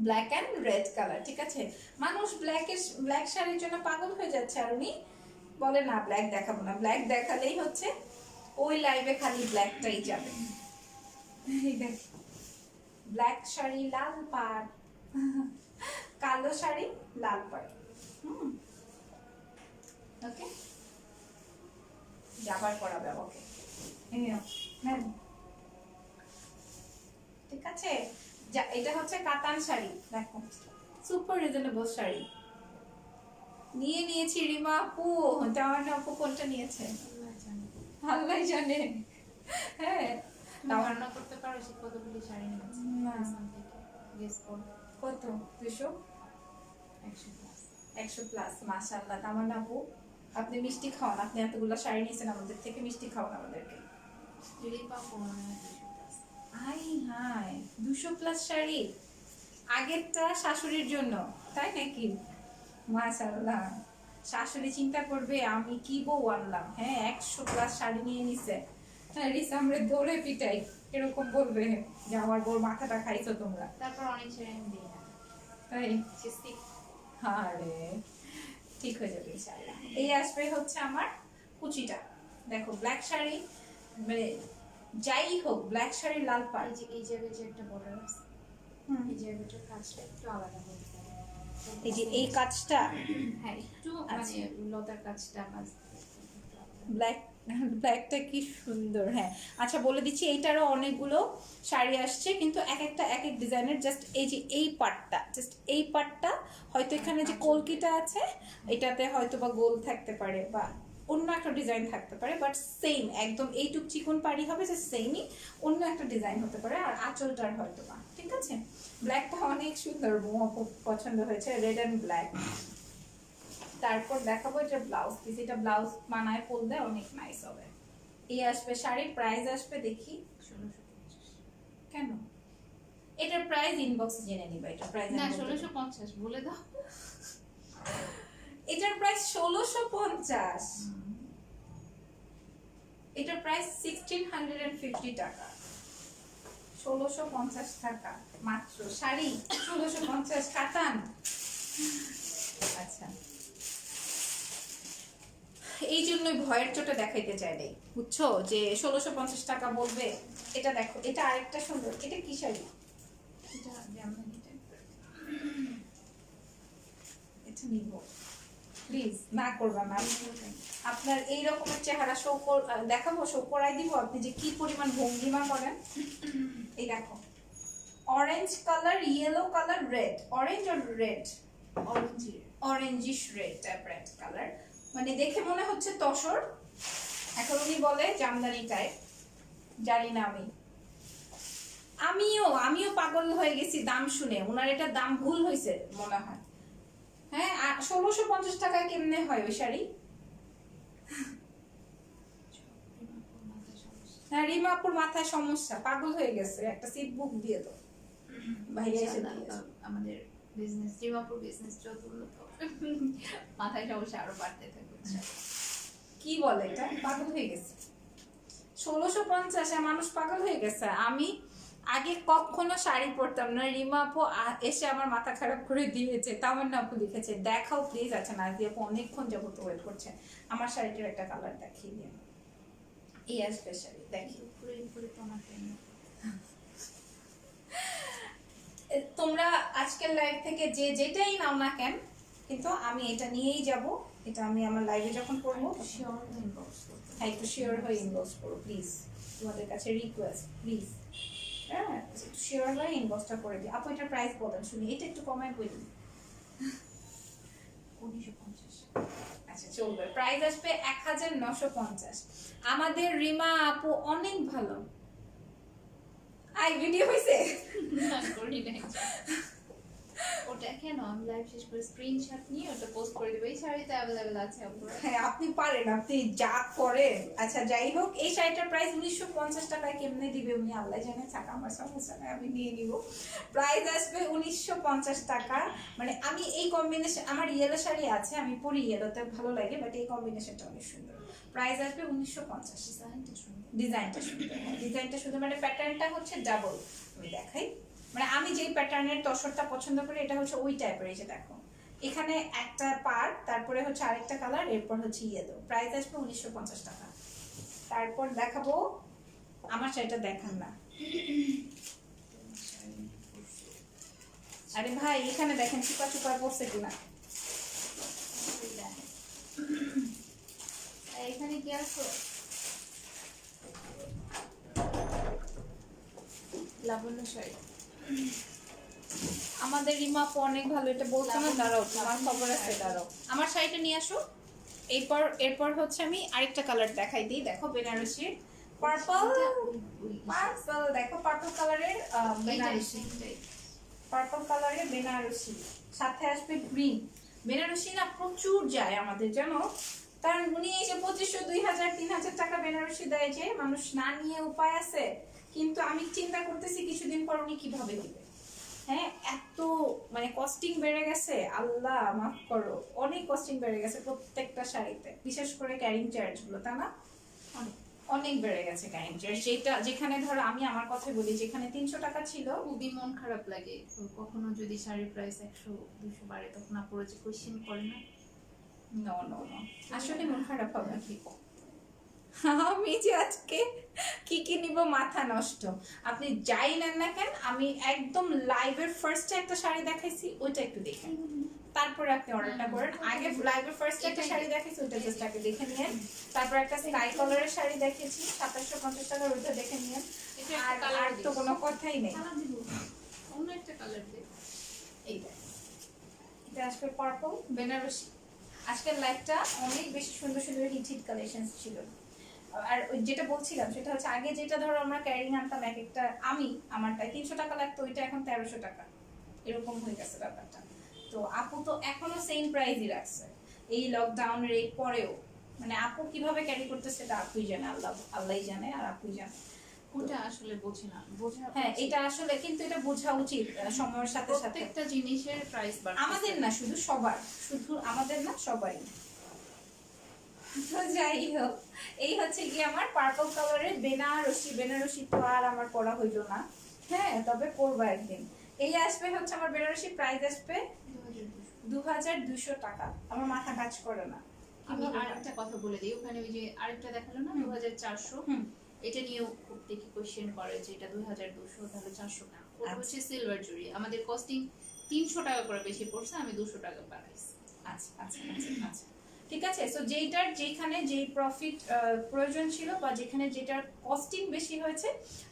black and red colour, ঠিক আছে। মানুষ ব্ল্যাক শাড়ির জন্য পাগল হয়ে যাচ্ছে, আর উনি বলে না ব্ল্যাক দেখাবো না। ব্ল্যাক দেখালেই হচ্ছে ওই লাইভে খালি ব্ল্যাকটাই যাবে। এই দেখ ব্ল্যাক শাড়ি লাল পাড়, কালো শাড়ি লাল পাড়। ওকে যাবার পড়াবে ওকে, হ্যাঁ ঠিক আছে। যা এটা হচ্ছে কাতান শাড়ি, দেখো সুপার রিজনেবল শাড়ি নিয়ে নিয়েছি রিমা আপু। তাওয়ানা আপু কোনটা নিয়েছে আল্লাহ জানে। হ্যাঁ ধারণা করতে পারো সে কতগুলি শাড়ি নিয়েছে? না। গেস করো। কত 200 100 প্লাস। 100 প্লাস। মাশাআল্লাহ তামান্না আপু, আপনি মিষ্টি খাওয়ান, আপনি এতগুলো শাড়ি নিয়েছেন আমাদের থেকে, মিষ্টি খাওয়ান আমাদেরকে। রিপা 200 প্লাস। আই হাই 200 প্লাস শাড়ি, আগেরটা শাশুড়ির জন্য তাই নাকি? মাশাআল্লাহ, শাশুড়ি চিন্তা করবে আমি কি বউ আনলাম। হ্যাঁ 100 প্লাস শাড়ি নিয়ে নিছে। হ্যাঁ রিস আমরা দৌড়ে পিটাই, এরকম বলবে যে আমার বউর মাথাটা খাইছো তোমরা। তারপর অনেক শাড়ি আমি দিই না, তাই চিস্তি। আরে ঠিক হয়ে যাবে ইনশাআল্লাহ। এই আসবে হচ্ছে আমার কুচিটা, দেখো ব্ল্যাক শাড়ি, মানে যাই হোক ব্ল্যাক শাড়ি লাল পাড়। এই জায়গায় যে একটা বর্ডার আছে, এই জায়গাটার কাজটা একটু আলাদা হতে পারে। এই যে এই কাজটা, হ্যাঁ একটু মানে লতার কাজটা ব্ল্যাক ব্ল্যাকটা কি সুন্দর। হ্যাঁ আচ্ছা বলে দিচ্ছি, এইটারও অনেকগুলো শাড়ি আসছে, কিন্তু এক একটা এক এক ডিজাইনের। জাস্ট এই যে এই পার্টটা, জাস্ট এই পার্টটা হয়তো এখানে যে কলকিটা আছে এটাতে হয়তো বা গোল থাকতে পারে বা অন্য একটা ডিজাইন থাকতে পারে, বাট সেম একদম এইটুক চিকন পাড়ি হবে, যে সেমই অন্য একটা ডিজাইন হতে পারে। আর আঁচলটার হয়তো বা ঠিক আছে। ব্ল্যাকটা অনেক সুন্দর, খুব পছন্দ হয়েছে, রেড অ্যান্ড ব্ল্যাক। তারপর দেখাবো এটা ব্লাউজ পিস, এটা ব্লাউজ বানায় পরলে অনেক নাইস হবে। এই আসবে শাড়ির প্রাইস আসবে দেখি 1650। কেন এটার প্রাইস ইনবক্সে জেনে নিবা। এটা প্রাইস না 1650 বলে দাও। এটার প্রাইস 1650, এটার প্রাইস 1650 টাকা। 1650 টাকা মাত্র শাড়ি, 1650 কাতান। আচ্ছা এই জন্যই ভয়ের চোটে দেখাইতে চাই নাই, বুঝছো, যে 1650 টাকা বলবে। এটা দেখো, এটা আরেকটা সুন্দর, এটা কি শাড়ি? এটা জামদানি টাইপের। এটা নিব প্লিজ, না করবা না। আপনার এই রকমের চেহারা দেখাবো, শো করাই দিব, আপনি যে কি পরিমাণ ভঙ্গিমা করেন। এই দেখো orange colour, yellow colour, red, orange আর red, orangish red type red colour, মানে দেখে মনে হচ্ছে তসর। এখন উনি বলে জামদানি টাইপ, জানি না আমিও পাগল হয়ে গেছি দাম শুনে। ওনার এটা দাম ভুল হয়েছে মনে হয়। হ্যাঁ 1650 টাকায় কেমনে হয় ওই শাড়ি? হ্যাঁ, রিমা আপুর মাথায় সমস্যা, পাগল হয়ে গেছে, একটা সিট বুক দিয়ে দাও। ভাইয়া এসে দিয়েছে। আমাদের বিজনেস, জিমাপুর বিজনেস যত উন্নত হবে, মাথায় সমস্যা আরো বাড়তে থাকবে। কি বলে এটা, পাগল হয়ে গেছে। 1650 মানুষ পাগল হয়ে গেছে। আমি আগে কখনো শাড়ি পরতাম না, রিমা আপু এসে আমার মাথা খারাপ করে দিয়েছে। তামান্না আপু লিখেছে দেখাও প্লিজ। আচ্ছা নাজিয়া আপু অনেকক্ষণ যাবত ওয়েট করছে, আমার শাড়িটার একটা কালার দেখিয়ে দিন। এই আসবে শাড়ি দেখি। উপরে উপরে তোমার কেন তোমরা আজকের লাইভ থেকে যে যেটাই নাও না কেন, কিন্তু আমি এটা নিয়েই যাব। এটা আমি আমার লাইভে যখন করবো শিওর ইনবক্স করতে। হ্যাঁ, একটু শিওর হয়ে ইনবক্স করো প্লিজ, তোমাদের কাছে রিকোয়েস্ট প্লিজ। হ্যাঁ, একটু শিওর হয়ে ইনবক্সটা করে দিই। আপু এটার প্রাইস বলেন শুনি, এটা একটু কমায় বলি। 1950। আচ্ছা চলবে, প্রাইস আসবে 1950। আমাদের রিমা আপু অনেক ভালো। আই ভিডিও হইছে না করি নাই। ওটা কেন আমি লাইভ শেষ করে স্ক্রিনশট নিয়ে ওটা পোস্ট করে দেব। এই শাড়িটা अवेलेबल আছে আপুরা। হ্যাঁ আপনি পারেন, আপনি যা করেন। আচ্ছা যাই হোক, এই শাড়িটার প্রাইস 1950 টাকায় কেমনে দিবে উনি আল্লাহ জানে, থাকা আমার সমস্যা নাই, আমি নিয়ে নিব। প্রাইস আসবে 1950 টাকা। মানে আমি এই কম্বিনেশন, আমার ইয়েলো শাড়ি আছে, আমি পরি ইয়েলোতে ভালো লাগে, বাট এই কম্বিনেশনটা অনেক সুন্দর। প্রাইস আসবে 1950। ডিজাইনটা সুন্দর। ডিজাইনটা সুন্দর, ডিজাইনটা সুন্দর, মানে প্যাটার্নটা হচ্ছে ডাবল। আমি দেখাই, মানে আমি যেই প্যাটার্নের তসরটা পছন্দ করি এটা হচ্ছে ওই টাইপের। এই যে দেখো এখানে একটা পার্ট, তারপরে হচ্ছে আরেকটা কালার, এরপর হচ্ছে ইয়েলো। প্রাইস আসবে 1950 টাকা। তারপর দেখাবো আমার শাড়িটা, দেখান না। আরে ভাই এখানে দেখেন চুপা চুপা পড়ছে কিনা। এখানে কি আছে? লাবণ্য শাড়ি। আমাদের রিমা আপু অনেক ভালো, এটা বলছো না, দাঁড়াও তোমার খবর আছে, দাঁড়াও আমার শাড়িটা নিয়ে আসো। এরপর হচ্ছে আমি আরেকটা কালার দেখাই দিই। দেখো বেনারসি পার্পল, পার্পল দেখো, পার্পল কালারের বেনারসি, পার্পল কালারের বেনারসি, সাথে আসবে গ্রিন। বেনারসি না প্রচুর যায় আমাদের, জানো। কারণ উনি এই যে 2500, 2000, 3000 টাকা বেনারসি দেয়, যে মানুষ না নিয়ে উপায় আছে। কিন্তু আমি চিন্তা করতেছি কিছুদিন পর উনি কিভাবে দিবে। হ্যাঁ, এত মানে কস্টিং বেড়ে গেছে, আল্লাহ মাফ করো, অনেক কস্টিং বেড়ে গেছে প্রত্যেকটা শাড়িতে, বিশেষ করে ক্যারিং চার্জ গুলো, তা না অনেক বেড়ে গেছে ক্যারিং চার্জ। যেটা যেখানে ধরো আমি আমার কথা বলি, যেখানে 300 টাকা ছিল, খুবই মন খারাপ লাগে। তো কখনো যদি শাড়ির প্রাইস 100-200 বাড়ে তখন আপুরা যে কোয়েশ্চেন করে না। নো নো নো, আসলে মন খারাপ হবে কি। আমি যে আজকে কি কি নিব মাথা নষ্ট। আপনি যাই নেন না কেন, আমি একদম লাইভের ফার্স্টে একটা শাড়ি দেখাইছি, ওইটা একটু দেখেন, তারপরে আপনি অর্ডারটা করেন। আগে লাইভের ফার্স্টে একটা শাড়ি দেখাইছি, ওইটা জাস্ট আগে দেখে নিয়েন। তারপর একটা স্কাই কালারের শাড়ি দেখিয়েছি 2750 টাকার, ওইটা দেখে নিয়েন। আর তো কোনো কথাই নেই। অন্য একটা কালার দে। এইটা এটা আসবে পার্পল বেনারসি। আজকের লাইভটা অনেক বেশি সুন্দর সুন্দর হিট হিট কালেকশনস ছিল। আর যেটা বলছিলাম সেটা হচ্ছে, আগে যেটা ধরো আমরা ক্যারিং আনতাম এক একটা, আমি আমারটাই 300 টাকা লাগতো, ওইটা এখন 1300 টাকা, এরকম হয়ে গেছে ব্যাপারটা। তো আপু তো এখনো সেম প্রাইসই রাখছে এই লকডাউনের এই পরেও। মানে আপু কিভাবে ক্যারি করতেছে সেটা আপুই জানে, আল্লাহই জানে, আর আপুই জানে। ওটা আসলে বোঝে না, বোঝা। হ্যাঁ এটা আসলে, কিন্তু এটা বোঝা উচিত সময়ের সাথে সাথে। প্রত্যেকটা জিনিসের প্রাইস বাড়ছে, আমাদের না শুধু সবার, শুধু আমাদের না সবারই। তো যাই হোক, এই হচ্ছে কি আমার পার্পল কালারের বেনারসি। বেনারসি তো আর আমার পরা হইলো না, হ্যাঁ তবে পরবো একদিন। এই আসবে হচ্ছে আমার বেনারসি, প্রাইস আসবে 2200 টাকা। আমার মাথা কাজ করে না। আমি আরেকটা কথা বলে দিই, ওখানে ওই যে আরেকটা দেখালো না 2400, এটা নিয়েও খুব দেখি কোশ্চেন করে যে এটা 2200, তাহলে 400 টাকা। ওটা হচ্ছে সিলভার জুরি, আমাদের কস্টিং 300 টাকা করে বেশি পড়ছে, আমি 200 টাকা বাড়াইছি। আচ্ছা আচ্ছা আচ্ছা আচ্ছা, ঠিক আছে। সো যেটার যেখানে যেই প্রফিট প্রয়োজন ছিল, বা যেখানে যেটার কস্টিং বেশি হয়েছে,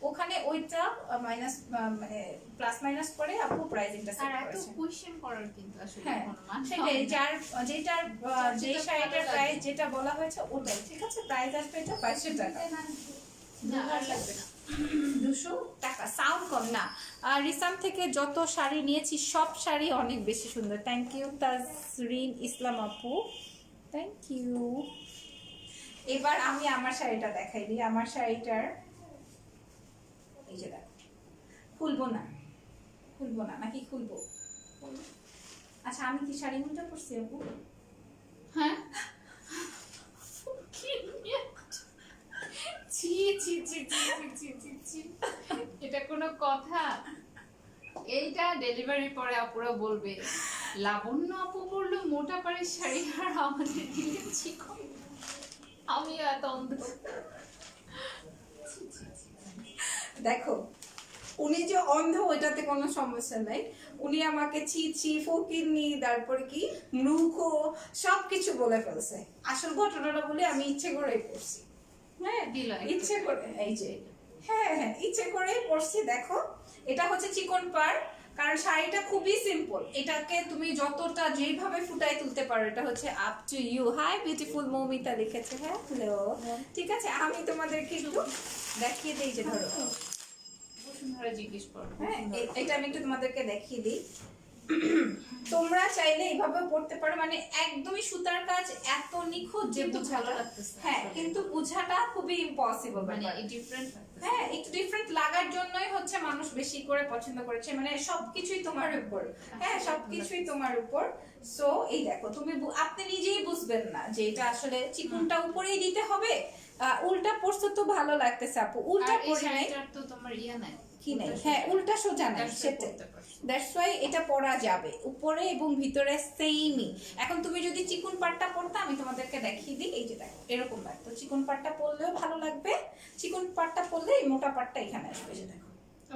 ওখানে ওইটা মাইনাস মানে প্লাস মাইনাস করে আপু প্রাইসিংটা সেট আর এত করেছে। কোশ্চেন করার কিন্তু আসলে হ্যাঁ কোনো মানে সেটাই, হয় না। যার যেটার যেই শাড়িটার প্রাইস যেটা বলা হয়েছে ওটাই ঠিক আছে। প্রাইস আসবে এটা 2200 টাকা, না আর লাগবে না। 200 টাকা। সাউন্ড কম না। আর রিসাম থেকে যত শাড়ি নিয়েছি সব শাড়ি অনেক বেশি সুন্দর। থ্যাংক ইউ তাজরিন ইসলাম আপু, থ্যাংক ইউ। এবার আমি আমার শাড়িটা দেখাই দিই। আমার শাড়িটার এই যে দেখো, খুলবো না নাকি খুলবো? আচ্ছা আমি কি শাড়ি উল্টা পরছি আপু? হ্যাঁ ছি ছি ছি ছি ছি ছি ছি, এটা কোনো কথা? এইটা ডেলিভারি পরে আপুরা বলবে লাবণ্য আপু পরলো মোটা পাড়ের শাড়ি আর আমাদের দিলে চিকন। আমি এত অন্ধ। দেখো উনি যে অন্ধ ওইটাতে কোনো সমস্যা নাই, উনি আমাকে ছি ছি ফকিরনি তারপরে কি মূর্খ সবকিছু বলে ফেলছে। আসল ঘটনাটা বলে আমি ইচ্ছে করেই করছি। হ্যাঁ দিল একটা। ইচ্ছে করে, এই যে হ্যাঁ হ্যাঁ ইচ্ছে করেই করছি। দেখো এটা হচ্ছে চিকন পার, কারণ শাড়িটা খুবই সিম্পল, এটাকে তুমি যতটা যেভাবে ফুটাই তুলতে পারো, এটা হচ্ছে up to you. Hi beautiful Moumita লিখেছে, হ্যাঁ হ্যালো ঠিক আছে। আমি তোমাদেরকে একটু দেখিয়ে দিই, যে ধরো বসুন্ধরা জিজ্ঞেস করো। হ্যাঁ এটা আমি একটু তোমাদেরকে দেখিয়ে দিই। তোমরা চাইলে এইভাবে পড়তে পারো, মানে একদমই সুতার কাজ এত নিখুঁত যে কিন্তু ভালো বুঝাটা, লাগতেছে। হ্যাঁ কিন্তু বুঝাটা খুবই ইম্পসিবল। মানে মানে ডিফারেন্ট হ্যাঁ একটু ডিফারেন্ট লাগার জন্যই হচ্ছে মানুষ বেশি করে পছন্দ করেছে, মানে সবকিছুই তোমার উপর। হ্যাঁ সবকিছুই তোমার উপর। সো এই দেখো তুমি আপনি নিজেই বুঝবেন না যে এটা আসলে চিকুনটা উপরেই দিতে হবে, উল্টা পড়ছে তো ভালো লাগতেছে আপু, উল্টা পড়ে নাই তো তোমার ইয়া নাই কি নাই, হ্যাঁ উল্টা সোজা নাই, সেটাই। দ্যাটস ওয়াই এটা পরা যাবে উপরে এবং ভিতরে সেমই। এখন তুমি যদি চিকন পাটটা পরতে, আমি তোমাদেরকে দেখিয়ে দিই, এই যে দেখো এরকম লাগতো। চিকন পাটটা পরলেও ভালো লাগবে, চিকন পাটটা পরলে এই মোটা পাটটা এখানে আসবে, যে দেখো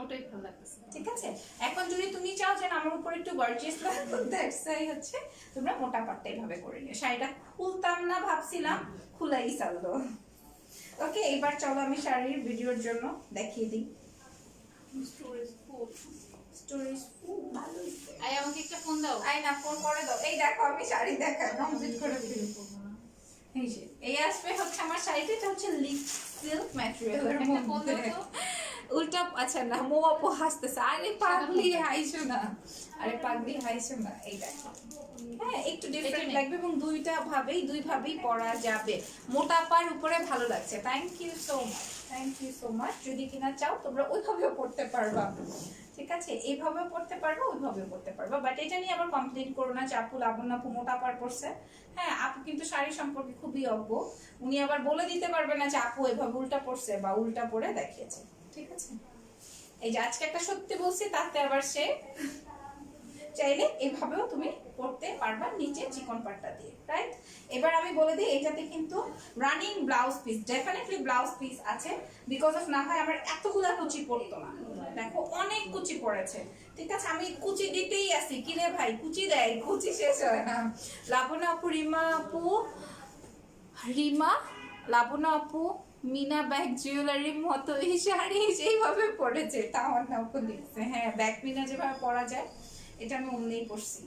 ওটাই ভালো লাগতেছে। ঠিক আছে। এখন যদি তুমি চাও যে আমার উপর একটু গর্জিয়াস লাগবে, দ্যাটস ওয়াই হচ্ছে তোমরা মোটা পাটটা এইভাবে করে নিও। শাড়িটা খুলতাম না ভাবছিলাম, খুলাই চাললো। ওকে এবার চলো আমি শাড়ির ভিডিওর জন্য দেখিয়ে দিই। স্টোরেজ খুব ভালো হইছে। আই আমাকে একটা ফোন দাও। আই না ফোন করে দাও। এই দেখো আমি শাড়ি দেখা কমপ্লিট করে ফেলবো। এই যে এই আসবে হচ্ছে আমার শাড়িটা, এটা হচ্ছে লিক সিল্ক ম্যাটেরিয়ালের একটা ফোন মধ্যে। দাও তো। উল্টা আচ্ছা না মো আপু হাসতেছে, আরে পাগলি হাইছো না, আরে পাগলি হাইছো না। এই দেখো হ্যাঁ একটু ডিফারেন্ট লাগবে এবং দুই ভাবেই পরা যাবে। মোটা পার উপরে ভালো লাগছে। Thank you so much. যদি কিনা চাও তোমরা ওইভাবেও পড়তে পারবা, ঠিক আছে, এইভাবেও পড়তে পারবা ওইভাবেও পড়তে পারবা। বাট এটা নিয়ে আবার কমপ্লেন করো না যে আপু লাবণ্য আপু মোটা পার পড়ছে। হ্যাঁ আপু কিন্তু শাড়ি সম্পর্কে খুবই অজ্ঞ, উনি আবার বলে দিতে পারবে না যে আপু এভাবে উল্টা পড়ছে বা উল্টা পড়ে দেখিয়েছে, ঠিক আছে। এই যে আজকে একটা সত্যি বলছি, তাতে আবার সে চাইলে এভাবেও তুমি পড়তে পারবা নিচে চিকন পাটটা দিয়ে, রাইট। এবার আমি বলে দিই এটাতে কিন্তু running blouse piece, definitely blouse piece আছে, বিকজ অফ না হয় আমার এতগুলা কুচি পড়তো না। দেখো অনেক কুচি পড়েছে, ঠিক আছে। আমি কুচি দিতেই আসি, কিরে ভাই কুচি দেয়, কুচি শেষ হয় না। লাবণ্য আপু, লাবণ্য আপু মিনা ব্যাগ জুয়েলারির মতো এই শাড়ি সেইভাবে পড়েছে, তাও না আপু লিখছে। হ্যাঁ ব্যাগ মিনা যেভাবে পরা যায় এটা আমি অমনিই পড়ছি,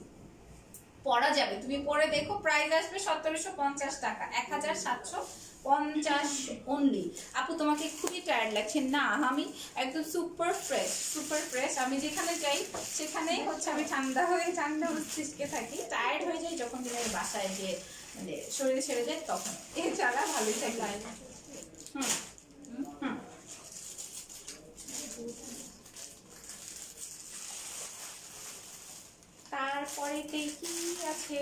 পরা যাবে। তুমি পরে দেখো, প্রাইস আসবে 1750 টাকা, 1750 অনলি। আপু তোমাকে খুবই টায়ার্ড লাগছে? না আমি একদম সুপার ফ্রেশ। আমি যেখানে যাই সেখানেই হচ্ছে আমি ঠান্ডা মস্তিষ্কে থাকি। টায়ার্ড হয়ে যাই যখন তুমি বাসায় যে মানে শরীরে ছেড়ে যায় তখন, এছাড়া ভালোই থাকি। তারপরে কি আছে,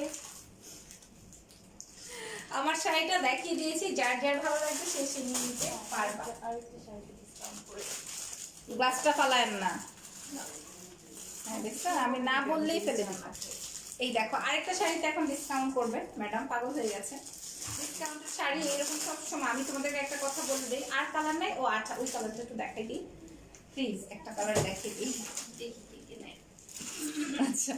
আমার শাড়িটা দেখিয়ে দিয়েছি, যার যার ভালো লাগবে সে সে নিয়ে নিতে পারবা। গ্লাসটা ফালায়েন না, হ্যাঁ দেখছেন আমি না বললেই ফেলে দিই। এই দেখো আরেকটা শাড়িতে এখন ডিসকাউন্ট করবে ম্যাডাম, পাগল হয়ে গেছে। ডিসকাউন্টের শাড়ি এরকম সবসময়। আমি তোমাদেরকে একটা কথা বলে দিই, আর কালার নাই? ও আচ্ছা ওই কালারটা একটু দেখাই দিই প্লিজ, একটা কালার দেখিয়ে দিই। আচ্ছা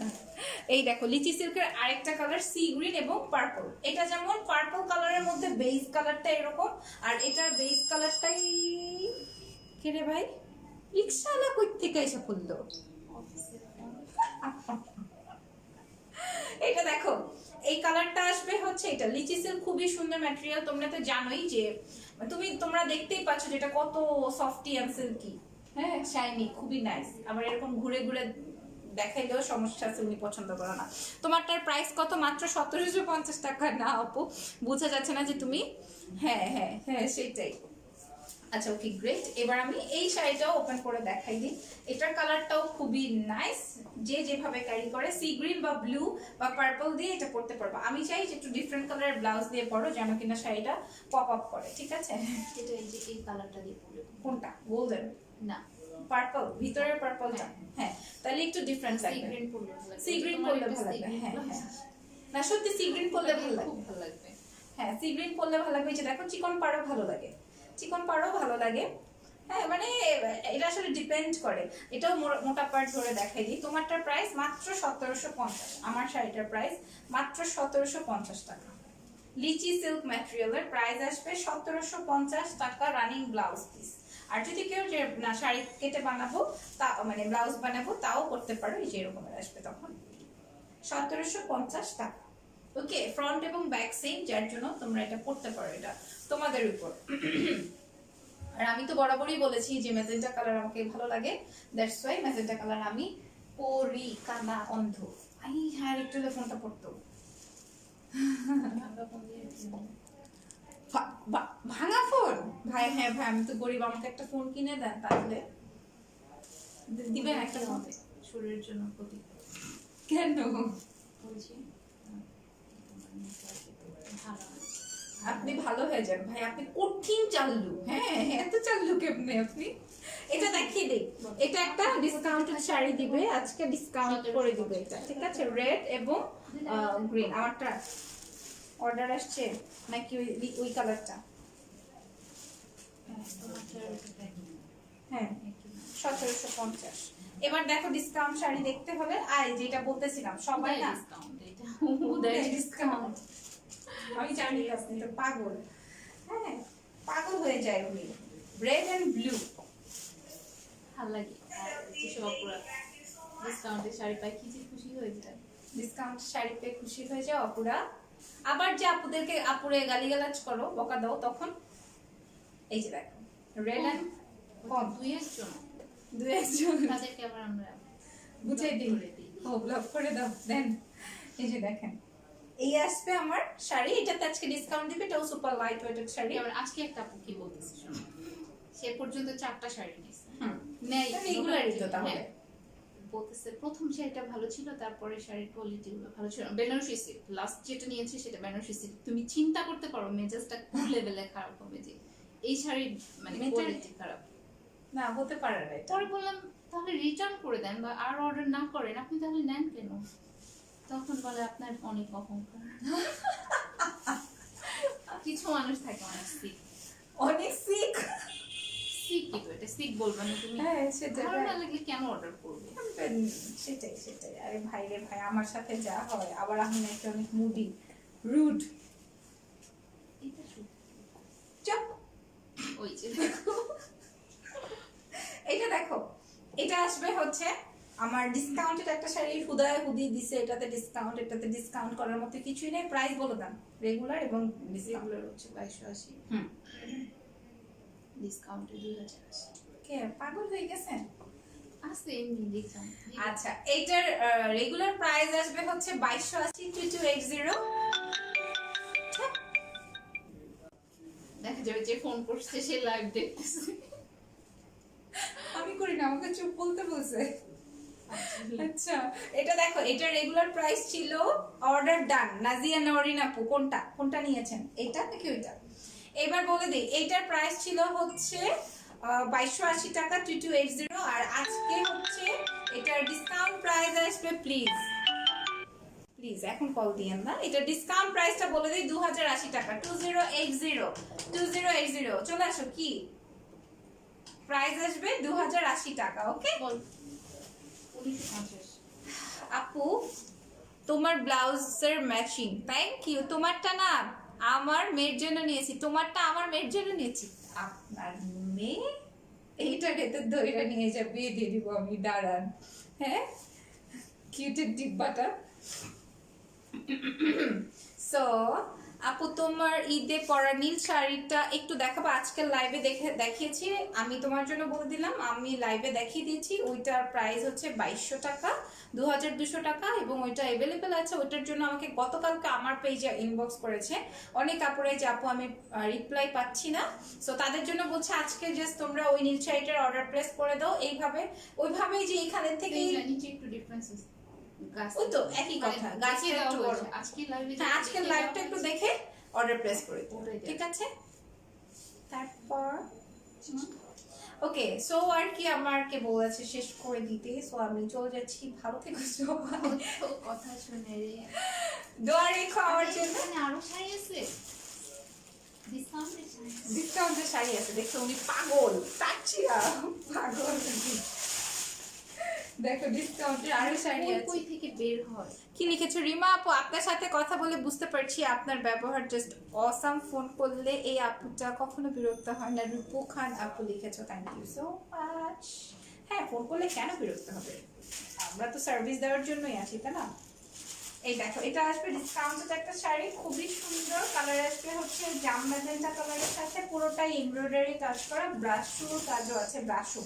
এই দেখো লিচি সিল্কের আরেকটা কালার সি গ্রিন এবং পার্পল। এটা যেমন পার্পল কালারের মধ্যে বেস কালারটা এরকম, আর এটার বেস কালারটাই কে রে ভাই, রিক্সাওয়ালা কই থেকে এসে পড়লো। এটা দেখো এই কালারটা আসবে হচ্ছে, এটা লিচি সিল্ক খুবই সুন্দর ম্যাটেরিয়াল। তোমরা তো জানোই যে তোমরা দেখতেই পাচ্ছ যেটা কত সফটি এন্ড সিল্কি, হ্যাঁ শাইনি, খুবই নাইস। আবার এরকম ঘুরে ঘুরে দেখাইলেও সমস্যা আছে, উনি পছন্দ করো না। তোমারটার প্রাইস কত? মাত্র 1750 টাকা। না আপু বোঝা যাচ্ছে না যে তুমি, হ্যাঁ সেটাই। আচ্ছা ওকে গ্রেট। এবার আমি এই শাড়িটাও ওপেন করে দেখাই দিই। এটার কালারটাও খুবই নাইস, যে যেভাবে ক্যারি করে সি গ্রিন বা ব্লু বা পার্পল দিয়ে এটা পরতে পারবো। আমি চাই যে একটু ডিফারেন্ট কালারের ব্লাউজ দিয়ে পরো যেন কিনা শাড়িটা পপ আপ করে, ঠিক আছে? এটা এই যে এই কালারটা দিয়ে পরলে কোনটা? গোল্ডেন না, পার্পল, ভিতরের পার্পলটা? হ্যাঁ, তাহলে একটু ডিফারেন্ট সি লাগবে। গ্রিন পরলে ভালো লাগবে। সি গ্রিন পরলে ভালো লাগবে, হ্যাঁ হ্যাঁ। না সত্যি সি গ্রিন পরলে ভালো লাগবে, খুব ভালো লাগবে। হ্যাঁ সি গ্রিন পরলে ভালো লাগবে। এই যে দেখো চিকন পাড়ও ভালো লাগে, চিকন পাড়ও ভালো লাগে। হ্যাঁ মানে এটা আসলে ডিপেন্ড করে। এটাও মোটা পার্ট ধরে দেখাই দিই। তোমারটার প্রাইস মাত্র 1750, আমার শাড়িটার প্রাইস মাত্র 1750 টাকা। লিচি সিল্ক ম্যাটেরিয়ালের প্রাইস আসবে 1750 টাকা রানিং ব্লাউজ পিস। আর যদি কেউ যে না শাড়ি কেটে বানাবো তা মানে ব্লাউজ বানাবো তাও করতে পারো, এই যে এরকমের আসবে তখন 1750 টাকা। ওকে, ফ্রন্ট এবং ব্যাক সেম, যার জন্য তোমরা এটা পড়তে পারো, এটা তোমাদের উপর। আর আমি তো বরাবরই বলেছি যে ম্যাজেন্টা কালার আমাকে ভালো লাগে, দ্যাটস ওয়াই ম্যাজেন্টা কালার আমি পরি, কানা অন্ধ। আই হ্যাঁ একটু ফোনটা পড়তো ভাঙা ফোন। ভাই হ্যাঁ ভাই আমি তো গরিব, আমাকে একটা ফোন কিনে দেন তাহলে। দিবেন একটা ফোন? শরীরের জন্য ক্ষতি। কেন? বলছি ভালো না। আপনি ভালো হয়ে যান ভাই, আপনি কঠিন চাল্লু। হ্যাঁ এত চাল্লু কেমনে আপনি? এটা দেখিয়ে দিই, এটা একটা ডিসকাউন্টেড শাড়ি দিবে আজকে, ডিসকাউন্ট করে দিবে এটা, ঠিক আছে? রেড এবং গ্রিন। আমারটা অর্ডার আসছে নাকি ওই ওই কালারটা? হ্যাঁ 1750। এবার দেখো ডিসকাউন্ট শাড়ি দেখতে হলে আই যেটা বলতেছিলাম সবাই না ডিসকাউন্ট এটা উদয় ডিসকাউন্ট। আমি জানি আপনি তো পাগল, হ্যাঁ পাগল হয়ে যায় উনি। রেড এন্ড ব্লু ভালো লাগে। যেসব আপুরা ডিসকাউন্টে শাড়ি পায় কি যে খুশি হয়ে যায়। ডিসকাউন্ট শাড়ি পেয়ে খুশি হয়ে যাও আপুরা। আবার যে আপুদেরকে আপুরে গালিগালাজ করো, বকা দাও, তখন এই যে দেখো রেড এন্ড কম দুই একজন দুই একজন তাদেরকে আবার আমরা বুঝাই দিই, করে দিই। ও ব্লক করে দাও দেন। এই যে দেখেন এই আসবে আমার শাড়ি, এটাতে আজকে ডিসকাউন্ট দিবে, এটাও সুপার লাইট ওয়েটেড শাড়ি। আবার আজকে একটা আপু কি বলতেছে শোনো, সে পর্যন্ত 4টা শাড়ি নিয়েছে। হুম নেই রেগুলারই তো তাহলে। হ্যাঁ, বলতেছে প্রথম শাড়িটা ভালো ছিল, তারপরে শাড়ির কোয়ালিটি গুলো ভালো ছিল। বেনারসি সিল্ক লাস্ট যেটা নিয়েছে সেটা বেনারসি সিল্ক। তুমি চিন্তা করতে পারো মেজাজটা কোন লেভেলে খারাপ হবে যে এই শাড়ির মানে কোয়ালিটি খারাপ। না হতে পারে না এটা। পরে বললাম তাহলে রিটার্ন করে দেন বা আর অর্ডার না করেন, আপনি তাহলে নেন কেন? তখন বলে আপনার অনেক অহংকার। কিছু মানুষ থাকে অনেক সিক। অনেক সিক। সিক কি তো এটা সিক বলবে না তুমি? হ্যাঁ সেটাই, ভালো না লাগলে কেন অর্ডার করবে? সেটাই সেটাই। আরে ভাই রে ভাই, আমার সাথে যা হয়, আবার আমি নাকি অনেক মুডি রুড। এটা সত্যি। চুপ। ওই যে দেখো এটা দেখো, এটা আসবে হচ্ছে আমার ডিসকাউন্টেড একটা শাড়ি, হুদায় হুদি দিছে, এটাতে ডিসকাউন্ট, এটাতে ডিসকাউন্ট করার মতো কিছুই নেই। প্রাইস বলে দেন রেগুলার এবং ডিসকাউন্ট। রেগুলার হচ্ছে 2280, হুম ডিসকাউন্টে 2080 কে পাগল হয়ে গেছেন? আছে এমনি দেখলাম। আচ্ছা এইটার রেগুলার প্রাইস আসবে হচ্ছে 2280 2280। দেখা যাবে যে ফোন করছে সে লাইভ দেখতেছে। আমি করি না, আমাকে চুপ বলতে বলছে। আচ্ছা এটা দেখো, এটা রেগুলার প্রাইস ছিল, অর্ডার ডান। নাজিয়া নওরিন আপু কোনটা কোনটা নিয়েছেন, এইটা নাকি ওইটা? এবার বলে দিই, এইটার প্রাইস ছিল হচ্ছে 2280 টাকা 2280। আর আজকে হচ্ছে এটার ডিসকাউন্ট প্রাইস আসবে, প্লিজ প্লিজ এখন কল দিয়েন না, এটা ডিসকাউন্ট প্রাইসটা বলে দিই 2080 টাকা 2080 2080। চলে আসো, কি প্রাইস আসবে 2080 টাকা। ওকে বল 1950। আপু তোমার ব্লাউজের ম্যাচিং, থ্যাংক ইউ। তোমারটা না আমার মেয়ের জন্য নিয়েছি, তোমারটা আমার মেয়ের জন্য নিয়েছি। আপনার মেয়ে এইটাকে তো দইরা নিয়ে যা, বিয়ে দিয়ে দিব আমি, দাঁড়ান। হ্যাঁ কিউটের ডিব্বাটা। সো আপু তোমার ঈদে পরা নীল শাড়িটা একটু দেখাবো। আজকে লাইভে দেখিয়েছি আমি, তোমার জন্য বলে দিলাম, আমি লাইভে দেখিয়ে দিয়েছি। ওইটার প্রাইস হচ্ছে 2200 টাকা, 2200 টাকা, এবং ওইটা অ্যাভেলেবেল আছে। ওইটার জন্য আমাকে গতকালকে আমার পেজে ইনবক্স করেছে অনেক কাপড়ে যে আপু আমি রিপ্লাই পাচ্ছি না, সো তাদের জন্য বলছে আজকে জাস্ট তোমরা ওই নীল শাড়িটার অর্ডার প্লেস করে দাও। এইভাবে ওইভাবেই যে এখানে থেকে নিচে একটু ডিফারেন্স আছে, ওই তো একই কথা, গাছে একটু বড়। আজকে লাইভে হ্যাঁ, আজকের লাইভটা একটু দেখে অর্ডার প্লেস করে দিও, ওটাই দেখ। ঠিক আছে? তারপর ওকে, সো আর কি আমাকে বলেছে শেষ করে দিতে, সো আমি চলে যাচ্ছি। ভালো থেকো সবাই, কথা শুনে রে। দোয়া রেখো আমার জন্য। এখানে আরো শাড়ি আছে, ডিসকাউন্টের শাড়ি। ডিসকাউন্টের শাড়ি আছে, দেখছো উনি পাগল, তাচ্ছিয়া পাগল। দেখো ডিসকাউন্টের আরো শাড়ি আছে। কই থেকে বের হয়? কি লিখেছো রিমা আপু? আপনার সাথে কথা বলে বুঝতে পারছি আপনার ব্যবহার জাস্ট অসাম। ফোন করলে এই আপুটা কখনো বিরক্ত হয় না। রূপু খান আপু লিখেছো, থ্যাংক ইউ সো মাচ। হ্যাঁ, ফোন করলে কেন বিরক্ত হবে? আমরা তো সার্ভিস দেওয়ার জন্যই আছি, তাই না? এই দেখো, এটা আসবে ডিসকাউন্টেড একটা শাড়ি, খুবই সুন্দর কালার আসবে হচ্ছে জাম ম্যাজেন্টা কালারের সাথে, পুরোটাই এমব্রয়ডারি কাজ করা, ব্রাশও কাজও আছে, ব্রাশও।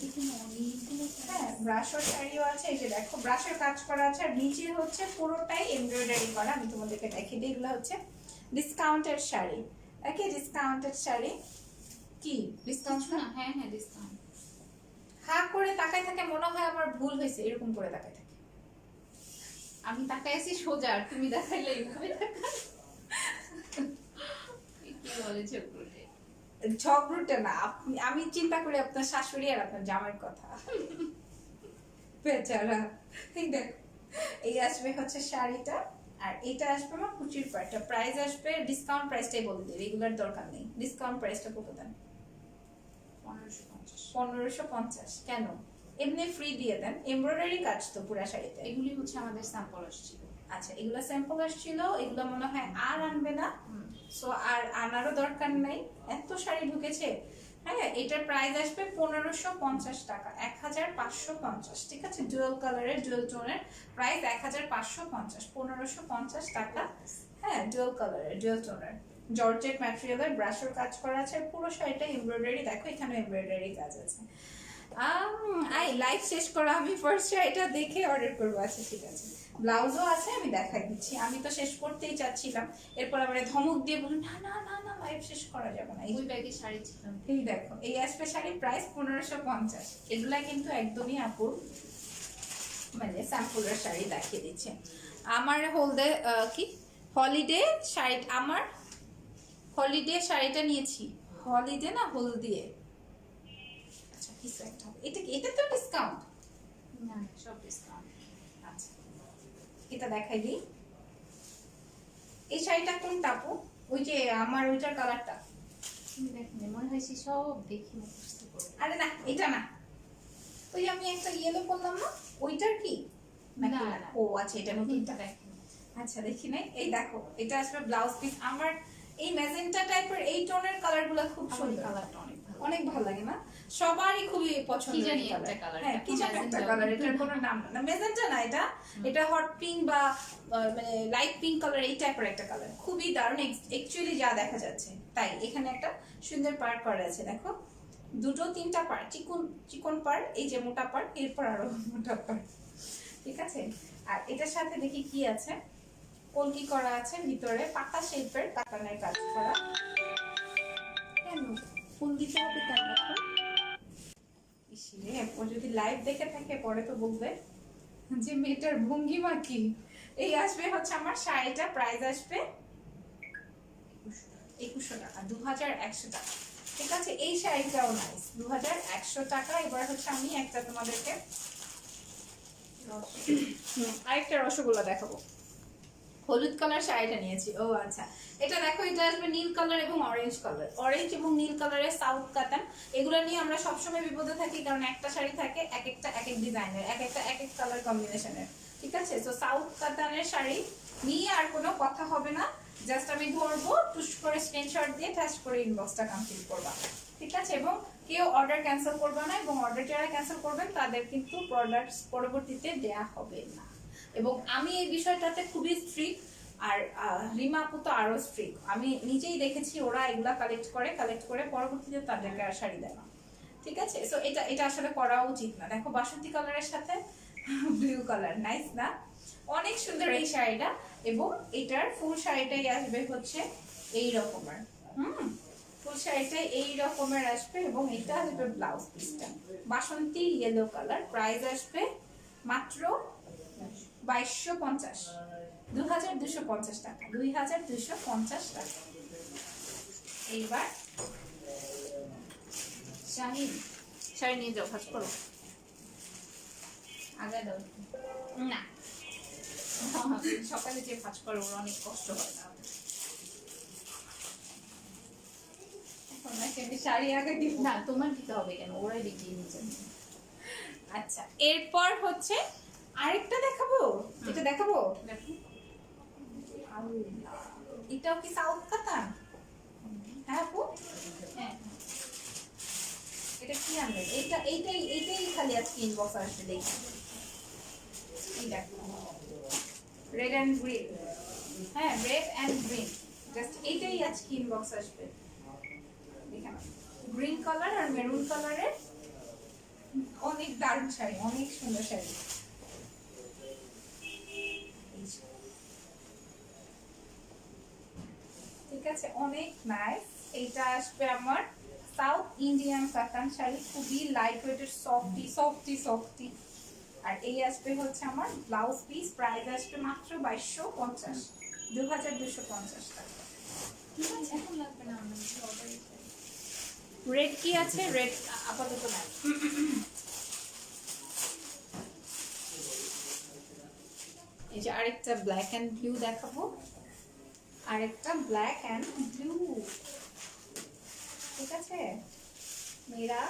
হ্যাঁ, ব্রাশের শাড়িও আছে। এই যে দেখো ব্রাশের কাজ করা আছে, আর নিচে হচ্ছে পুরোটাই এমব্রয়ডারি করা। আমি তোমাদেরকে দেখিয়ে দিই, এগুলো হচ্ছে ডিসকাউন্টেড শাড়ি। ওকে, ডিসকাউন্টেড শাড়ি। কি ডিসকাউন্ট না? হ্যাঁ হ্যাঁ, ডিসকাউন্ট। হা করে তাকায় থাকে, মনে হয় আমার ভুল হয়েছে, এরকম করে তাকায় থাকে। আমি তাকাই আছি সোজা, আর তুমি দেখাইলে এইভাবে তাকাই। কি বলে ঝগড়ে? ঝগড়ুটে না, আমি চিন্তা করি আপনার শাশুড়ি আর আপনার জামাইয়ের কথা। বেচারা। এই দেখো, এই আসবে হচ্ছে শাড়িটা, আর এটা আসবে আমার কুচির পাটটা। প্রাইস আসবে, ডিসকাউন্ট প্রাইসটাই বলে দিই, রেগুলার দরকার নেই। ডিসকাউন্ট প্রাইসটা কত দেন? 1550। 1550। কেন? এমনি ফ্রি দিয়ে দেন, এমব্রয়ডারি কাজ তো পুরা শাড়িতে। এগুলি হচ্ছে আমাদের স্যাম্পল আসছিল। আচ্ছা, এগুলো স্যাম্পল আসছিল, এগুলো মনে হয় আর আনবে না, সো আর আনারও দরকার নাই, এত শাড়ি ঢুকেছে। হ্যাঁ, এটার প্রাইস আসবে 1550 টাকা, 1550, ঠিক আছে? ডুয়াল কালারের, ডুয়াল টোনের প্রাইস 1550, 1550 টাকা। হ্যাঁ, ডুয়াল কালারের, ডুয়াল টোনের, জর্জেট ম্যাটেরিয়ালের, ব্রাশের কাজ করা আছে, পুরো শাড়িটা এমব্রয়ডারি। দেখো এখানে এমব্রয়ডারি কাজ আছে। আই লাইভ শেষ করা, আমি ফার্স্ট শাড়িটা দেখে অর্ডার করবো। আচ্ছা ঠিক আছে, ব্লাউজও আছে, আমি দেখাই দিচ্ছি। আমি তো শেষ করতেই চাচ্ছিলাম, এরপর আবার ধমক দিয়ে বলুন না না না না, লাইভ শেষ করা যাবে না। ওই ব্যাগে শাড়ি ছিল। এই দেখো, এই আসবে শাড়ি, প্রাইস 1550। এগুলা কিন্তু একদমই আপুর মানে স্যাম্পলের শাড়ি দেখিয়ে দিচ্ছে। আমার কি হলিডে শাড়ি, আমার হলিডে শাড়িটা নিয়েছি, হলিডে না হলদিয়ে, আচ্ছা কিছু একটা হবে। এটা কি, এটা তো ডিসকাউন্ট না, সব ডিসকাউন্ট। আচ্ছা, এটা দেখাই দিই। এই শাড়িটা কোনটা আপু? ওই যে আমার ওইটার কালারটা। তুমি দেখো, মনে হয়েছে সব দেখি মুখস্থ করে। আরে না, এটা না, ওই আমি একটা ইয়েলো করলাম না, ওইটার কি? না, নাকি? না। ও আচ্ছা, এটা নতুনটা। দেখো, আচ্ছা দেখি নাই। এই দেখো, এটা আসলে ব্লাউজ পিস। আমার এই ম্যাজেন্টা টাইপের এই টোনের কালারগুলো খুব আমার সুন্দর, কালারটা অনেক ভালো। অনেক ভালো লাগে না? সবারই খুবই কি পছন্দের জানি কালার। একটা কালার। হ্যাঁ, কি জানি একটা কালার, এটার কোনো নাম না, ম্যাজেন্টা না এটা, এটা হট পিঙ্ক বা মানে লাইট পিঙ্ক কালার, এই টাইপের একটা কালার, খুবই দারুণ অ্যাকচুয়ালি যা দেখা যাচ্ছে তাই। এখানে একটা সুন্দর পার করা আছে, দেখো দুটো তিনটা পার, চিকন চিকন পার, এই যে মোটা পার, এরপর আরো মোটা পার, ঠিক আছে? আর এটার সাথে দেখি কি আছে, কলকি করা আছে, ভিতরে পাতা শেপের কাটানের কাজ করা। কেন ফুল দিতে হবে কেন এখন? ইসরে, ও যদি লাইভ দেখে থাকে পরে তো বলবে যে মেয়েটার ভঙ্গিমা কি। এই আসবে হচ্ছে আমার শাড়িটা, প্রাইস আসবে 2100 টাকা, 2100 টাকা, ঠিক আছে? এই শাড়িটাও নাইস, 2100 টাকা। এবার হচ্ছে আমি একটা তোমাদেরকে আরেকটা রসগোল্লা দেখাবো। হলুদ কালার শাড়িটা নিয়েছি। ও আচ্ছা, এটা দেখো, এটা আসবে নীল কালার এবং অরেঞ্জ কালার, অরেঞ্জ এবং নীল কালারের সাউথ কাতান। এগুলো নিয়ে আমরা সবসময় বিপদে থাকি, কারণ একটা শাড়ি থাকে এক একটা এক এক ডিজাইনের, এক একটা এক এক কালার কম্বিনেশনের, ঠিক আছে? তো সাউথ কাতানের শাড়ি নিয়ে আর কোনো কথা হবে না, জাস্ট আমি ধরবো, টুস করে স্ক্রিনশট দিয়ে টাচ করে ইনবক্সটা কমপ্লিট করবা, ঠিক আছে? এবং কেউ অর্ডার ক্যান্সেল করবে না, এবং অর্ডার যারা ক্যান্সেল করবেন তাদের কিন্তু প্রোডাক্টস পরবর্তীতে দেয়া হবে না। এবং আমি এই বিষয়টাতে খুবই স্ট্রিক্ট, আর রিমা আপু তো আরো স্ট্রিক্ট। আমি নিজেই দেখেছি ওরা এগুলা কালেক্ট করে পরবর্তীতে তাদেরকে আর শাড়ি দেয় না, ঠিক আছে? সো এটা এটা আসলে করা উচিত না। দেখো বাসন্তী কালারের সাথে ব্লু কালার, নাইস না? অনেক সুন্দর এই শাড়িটা। এবং এটার ফুল শাড়িটাই আসবে হচ্ছে এই রকমের। ফুল শাড়িটাই এই রকমের আসবে এবং এটা আসবে ব্লাউজ পিসটা বাসন্তী ইয়েলো কালার। প্রাইস আসবে মাত্র 2250, 2250 টাকা, 2250 টাকা। এইবার শাহিন, শাড়ি নিয়ে যাও, ভাজ করো, আগে দাও। না, সকালে যে ভাজ করো ওর অনেক কষ্ট হয় না। এখন নাকি আমি শাড়ি আগে দিব? না, তোমার দিতে হবে কেন, ওরাই দেখিয়ে নিচ্ছে। আচ্ছা, এরপর হচ্ছে আরেকটা দেখাবো। এটা দেখাবো। দেখো, আল্লাহ, এটাও কি সাউথ কাতান? হ্যাঁ আপু, হ্যাঁ এটা কি আনবেন? এইটাই খালি আজকে ইনবক্স আসবে, দেখি। এই দেখো, রেড এন্ড গ্রিন। হ্যাঁ, রেড এন্ড গ্রিন, জাস্ট এইটাই আজকে ইনবক্স আসবে। দেখেন, গ্রিন কালার আর মেরুন কালারের অনেক দারুণ শাড়ি, অনেক সুন্দর শাড়ি। ঠিক আছে, অনেক নাইস। এইটা আসবে আমার সাউথ ইন্ডিয়ান কাতান শাড়ি, খুবই লাইট ওয়েটের, সফটি সফটি সফটি। আর এই আসবে হচ্ছে আমার ব্লাউজ পিস। প্রাইস আসবে মাত্র 2250, 2250 টাকা। ঠিক আছে, এখন লাগবে না, আমরা অর্ডার। রেড কি আছে? রেড আপাতত না। এই যে আরেকটা ব্ল্যাক এন্ড ব্লু দেখাবো, আরেকটা ব্ল্যাক এন্ড ব্লু। ঠিক আছে মেয়েরা,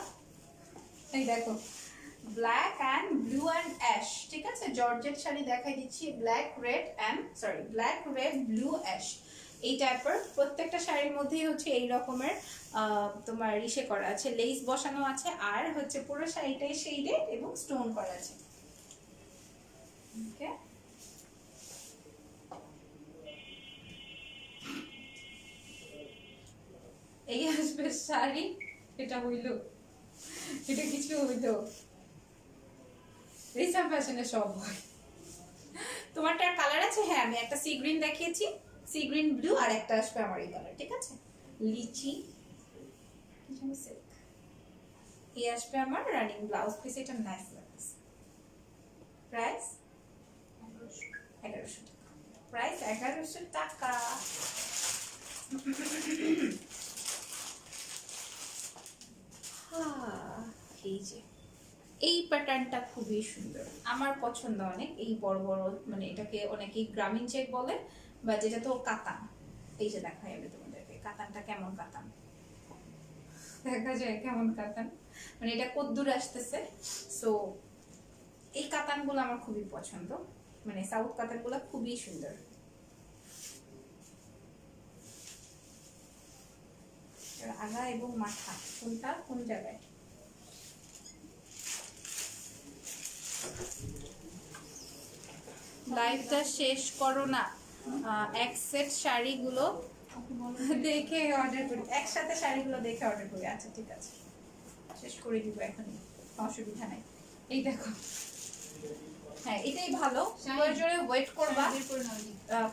এই দেখো, black and blue and ash. ঠিক আছে, জর্জেট শাড়ি দেখাই দিচ্ছি, black red and black red blue ash. এই টাইপের প্রত্যেকটা শাড়ির মধ্যেই হচ্ছে এই রকমের তোমার ইসে করা আছে, লেস বসানো আছে, আর হচ্ছে পুরো শাড়িটাই শেডেড এবং স্টোন করা আছে। ওকে, এই আসবে শাড়ি। এটা হইলো, এটা কিছু হইলো, রিসার্ভ ফ্যাশনে সব হয়। তোমারটার কালার আছে? হ্যাঁ, আমি একটা সি গ্রিন দেখিয়েছি, সি গ্রিন ব্লু, আর একটা আসবে আমার এই কালার। ঠিক আছে, লিচি সিল্ক। এই আসবে আমার রানিং ব্লাউজ পিস, এটা নাইস লাগছে। প্রাইস 1100 টাকা, প্রাইস 1100 টাকা। এই যে এই প্যাটার্নটা খুবই সুন্দর, আমার পছন্দ অনেক। এই বড় বড়, মানে এটাকে অনেকেই গ্রামীণ চেক বলে, বা যেটা তো কাতান। এই যে দেখাই আমি তোমাদেরকে কাতানটা কেমন কাতান, দেখা যায় কেমন কাতান, মানে এটা কদ্দুর আসতেছে। সো এই কাতানগুলো আমার খুবই পছন্দ, মানে সাউথ কাতানগুলো খুবই সুন্দর। আগা এবং মাথা কোনটা কোন জায়গায়? লাইভটা শেষ করো না, এক সেট শাড়িগুলো দেখে অর্ডার করি, একসাথে শাড়িগুলো দেখে অর্ডার করি। আচ্ছা ঠিক আছে, শেষ করে দিব এখনই, অসুবিধা নাই। এই দেখো, হ্যাঁ এটাই ভালো। প্রয়োজনে ওয়েট করবা,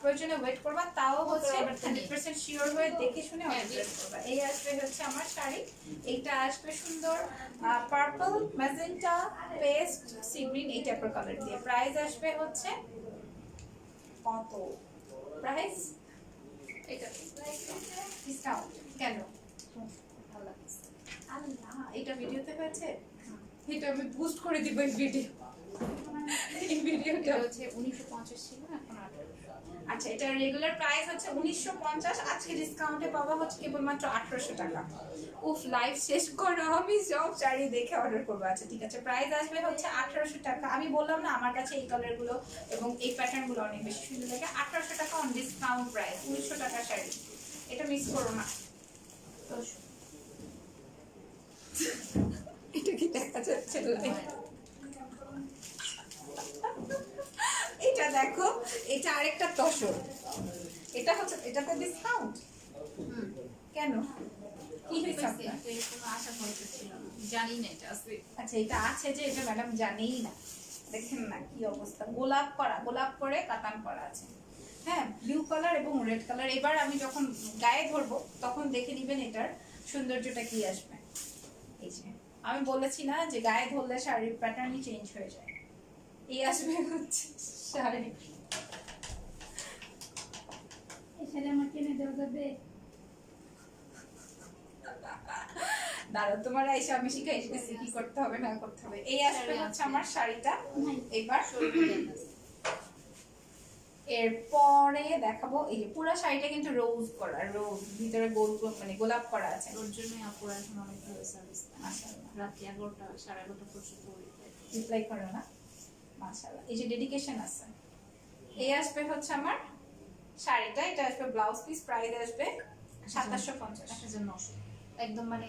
প্রয়োজনে ওয়েট করবা, তাও হচ্ছে 100% শিওর হয়ে দেখে শুনে অর্ডার করবা। এই আসবে হচ্ছে আমার শাড়ি, এইটা আসবে সুন্দর purple, magenta, paste, sea green, এই টাইপের কালার দিয়ে। প্রাইস আসবে হচ্ছে কত? প্রাইস এটা ডিসকাউন্ট কেন? আল্লাহ, এটা ভিডিওতে হয়েছে, এটা আমি বুস্ট করে দিব এই ভিডিও। এই ভিডিওটা হচ্ছে 1950 ছিল, এখন 1800। আচ্ছা, এটা রেগুলার প্রাইস হচ্ছে 1950, আজকে ডিসকাউন্টে পাওয়া হচ্ছে কেবলমাত্র 1800 টাকা। উফ, লাইভ শেষ করো, আমি সব শাড়ি দেখে অর্ডার করবো। আচ্ছা ঠিক আছে, প্রাইস আসবে হচ্ছে 1800 টাকা। আমি বললাম না আমার কাছে এই কালারগুলো এবং এই প্যাটার্নগুলো অনেক বেশি সুন্দর লাগে। 1800 টাকা অন ডিসকাউন্ট প্রাইস, 1900 টাকার শাড়ি, এটা মিস করো না। এটা কি দেখা যাচ্ছে? এটা দেখো, এটা আরেকটা তসর, এটা হচ্ছে, এটাতে ডিসকাউন্ট কেন? কি হয়েছে আপনার? কোনো আশা করতে ছিল না, জানি না এটা আছে। আচ্ছা, এটা আছে যে এটা ম্যাডাম জানেই না। দেখেন না কি অবস্থা, গোলাপ করা, গোলাপ করে কাতান করা আছে। হ্যাঁ, ব্লু কালার এবং রেড কালার। এবার আমি যখন গায়ে ধরবো তখন দেখে নিবেন এটার সৌন্দর্যটা কি আসবে। এই যে আমি বলেছি না যে গায়ে ধরলে শাড়ির প্যাটার্নই চেঞ্জ হয়ে যায়। এই আসবে হচ্ছে শাড়ি। এখানে আমার কিনে দেওয়া যাবে? দাঁড়া, তোমার এসে আমি শিখাই দিতেছি কি করতে হবে না করতে হবে। এই আসবে হচ্ছে আমার শাড়িটা। এবার এরপরে দেখাবো এই যে পুরো শাড়িটা কিন্তু রোজ করা, রোজ ভিতরে গোল গোল মানে গোলাপ করা আছে। ওর জন্যই আপুরা এখন অনেক ভালো সার্ভিস দেয়। মাশাআল্লাহ, রাত্রি 11টা 11:30 পর্যন্ত রিপ্লাই করো না, মাশাআল্লাহ। এই যে ডেডিকেশন আছে। এই আসবে হচ্ছে আমার শাড়িটা, এটা আসবে ব্লাউজ পিস, প্রাইস আসবে 2750। 1900 একদম মানে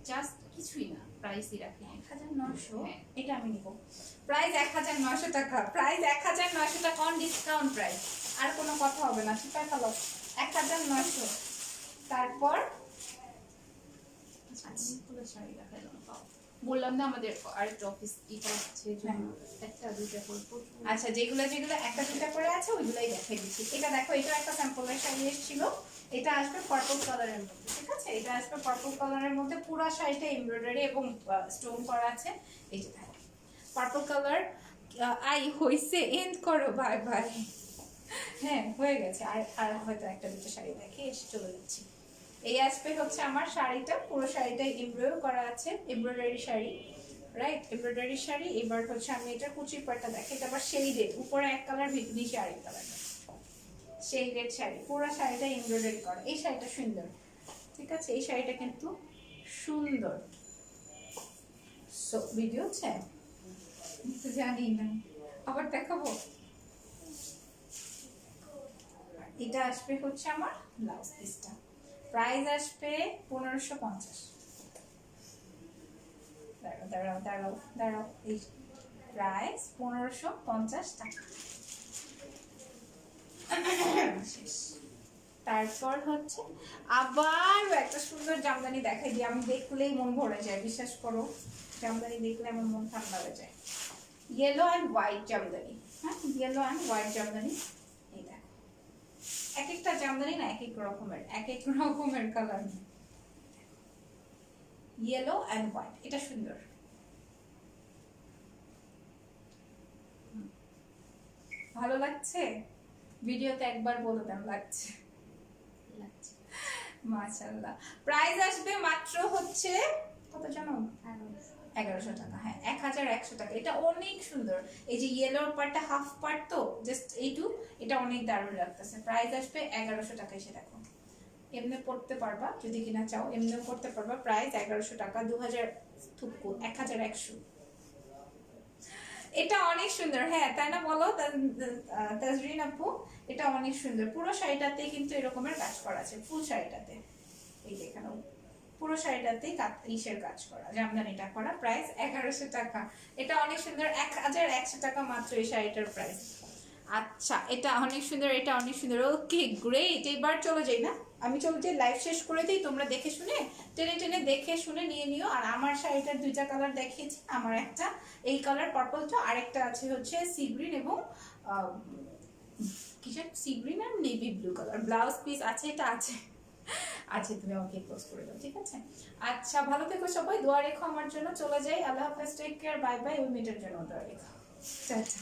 জাস্ট কিছুই না, প্রাইসই রাখি 1900, হ্যাঁ। এটা আমি নিব। প্রাইস 1900 টাকা, প্রাইস 1900 টাকা অন ডিসকাউন্ট প্রাইস। আর কোনো কথা হবে না, ঠিক আছে? 1900। তারপর অনেকগুলো শাড়ি রাখা যেন পাও। বললাম না আমাদের আরেকটা অফিস এটা হচ্ছে জন্য একটা দুইটা করে প্রচুর। আচ্ছা, যেগুলো যেগুলো একটা দুটা করে আছে ওইগুলাই দেখাই দিচ্ছি। এটা দেখো, এটা একটা স্যাম্পলের শাড়ি এসেছিল। এটা আসবে পার্পল কালারের মধ্যে, ঠিক আছে? এটা আসবে পার্পল কালারের মধ্যে, পুরো শাড়িটা এমব্রয়ডারি এবং স্টোন করা আছে। এই যে দেখো পার্পল কালার। আই হইছে, এন্ড করো, বাই বাই। হ্যাঁ, হয়ে গেছে। আর আর হয়তো একটা দুটো শাড়ি দেখে এসে চলে যাচ্ছি। এই আসবে হচ্ছে আমার শাড়িটা, পুরো শাড়িটা এমব্রয়ডারি করা আছে, embroidery sari, right? Embroidery sari. এবার হচ্ছে আমি এটা কুচির পাটটা দেখি, এটা আবার শেডেড, উপরে এক কালার নিচে আরেক কালার, শেডেড শাড়ি। পুরো শাড়িটা এমব্রয়ডারি করা। এই শাড়িটা সুন্দর, ঠিক আছে? এই শাড়িটা কিন্তু সুন্দর। সো ভিডিও হচ্ছে তো জানি না, আবার দেখাবো। এটা আসবে হচ্ছে আমার ব্লাউজ পিসটা, প্রাইস আসবে 1550। দাঁড়াও দাঁড়াও দাঁড়াও দাঁড়াও, এই প্রাইস 1550 টাকা। শেষ। তারপর হচ্ছে আবার একটা সুন্দর জামদানি দেখাই দিই, আমি দেখলেই মন ভরে যায়, বিশ্বাস করো। জামদানি দেখলে আমার মন ঠান্ডা হয়ে যায়। ইয়েলো অ্যান্ড হোয়াইট জামদানি, হ্যাঁ, ইয়েলো অ্যান্ড হোয়াইট জামদানি। এই দেখো, এক একটা জামদানি না এক এক রকমের, এক এক রকমের কালার। ইয়েলো অ্যান্ড হোয়াইট, এটা সুন্দর। ভালো লাগছে? ভিডিওতে একবার বলে দেন লাগছে। লাগছে। মাশাআল্লাহ। প্রাইস আসবে মাত্র হচ্ছে কত জানো? 1100 টাকা। হ্যাঁ, 1100 টাকা। এটা অনেক সুন্দর। এই যে ইয়েলোর পার্টটা হাফ পার্ট, তো জাস্ট এইটু, এটা অনেক দারুণ লাগতেছে। প্রাইস আসবে 1100 টাকা। এসে দেখো, এমনি পড়তে পারবা যদি কিনা চাও, এমনিও পড়তে পারবা। প্রাইস 1100 টাকা, 1100। এটা অনেক সুন্দর, হ্যাঁ তাই না বলো তাজরিন আপু? এটা অনেক সুন্দর। পুরো শাড়িটাতে কিন্তু এরকমের কাজ করা আছে, ফুল শাড়িটাতে। এই দেখানো পুরো শাড়িটাতেই ইসের কাজ করা, জামদানিটা করা। প্রাইস 1100 টাকা। এটা অনেক সুন্দর, 1100 টাকা মাত্র এই শাড়িটার প্রাইস। আচ্ছা, এটা অনেক সুন্দর, এটা অনেক সুন্দর। ওকে, গ্রেট। এবার চলে যাই না, আমি চলে যাই, লাইভ শেষ করে দিই। তোমরা দেখে শুনে টেনে টেনে দেখে শুনে নিয়ে নিও। আর আমার শাড়িটার দুইটা কালার দেখিয়েছি, আমার একটা এই কালার পার্পলটা, আরেকটা আছে হচ্ছে সি গ্রিন এবং কিসের সি গ্রিন আর navy blue colour. Blouse piece আছে, এটা আছে। আচ্ছা, তুমি আমাকে ক্লোজ করে দাও, ঠিক আছে? আচ্ছা, ভালো থেকো সবাই, দোয়া রেখো আমার জন্য। চলে যাই, আল্লাহ হাফেজ, টেক কেয়ার, বাই বাই। ওই মেয়েটার জন্য দোয়া রেখো, টাটা।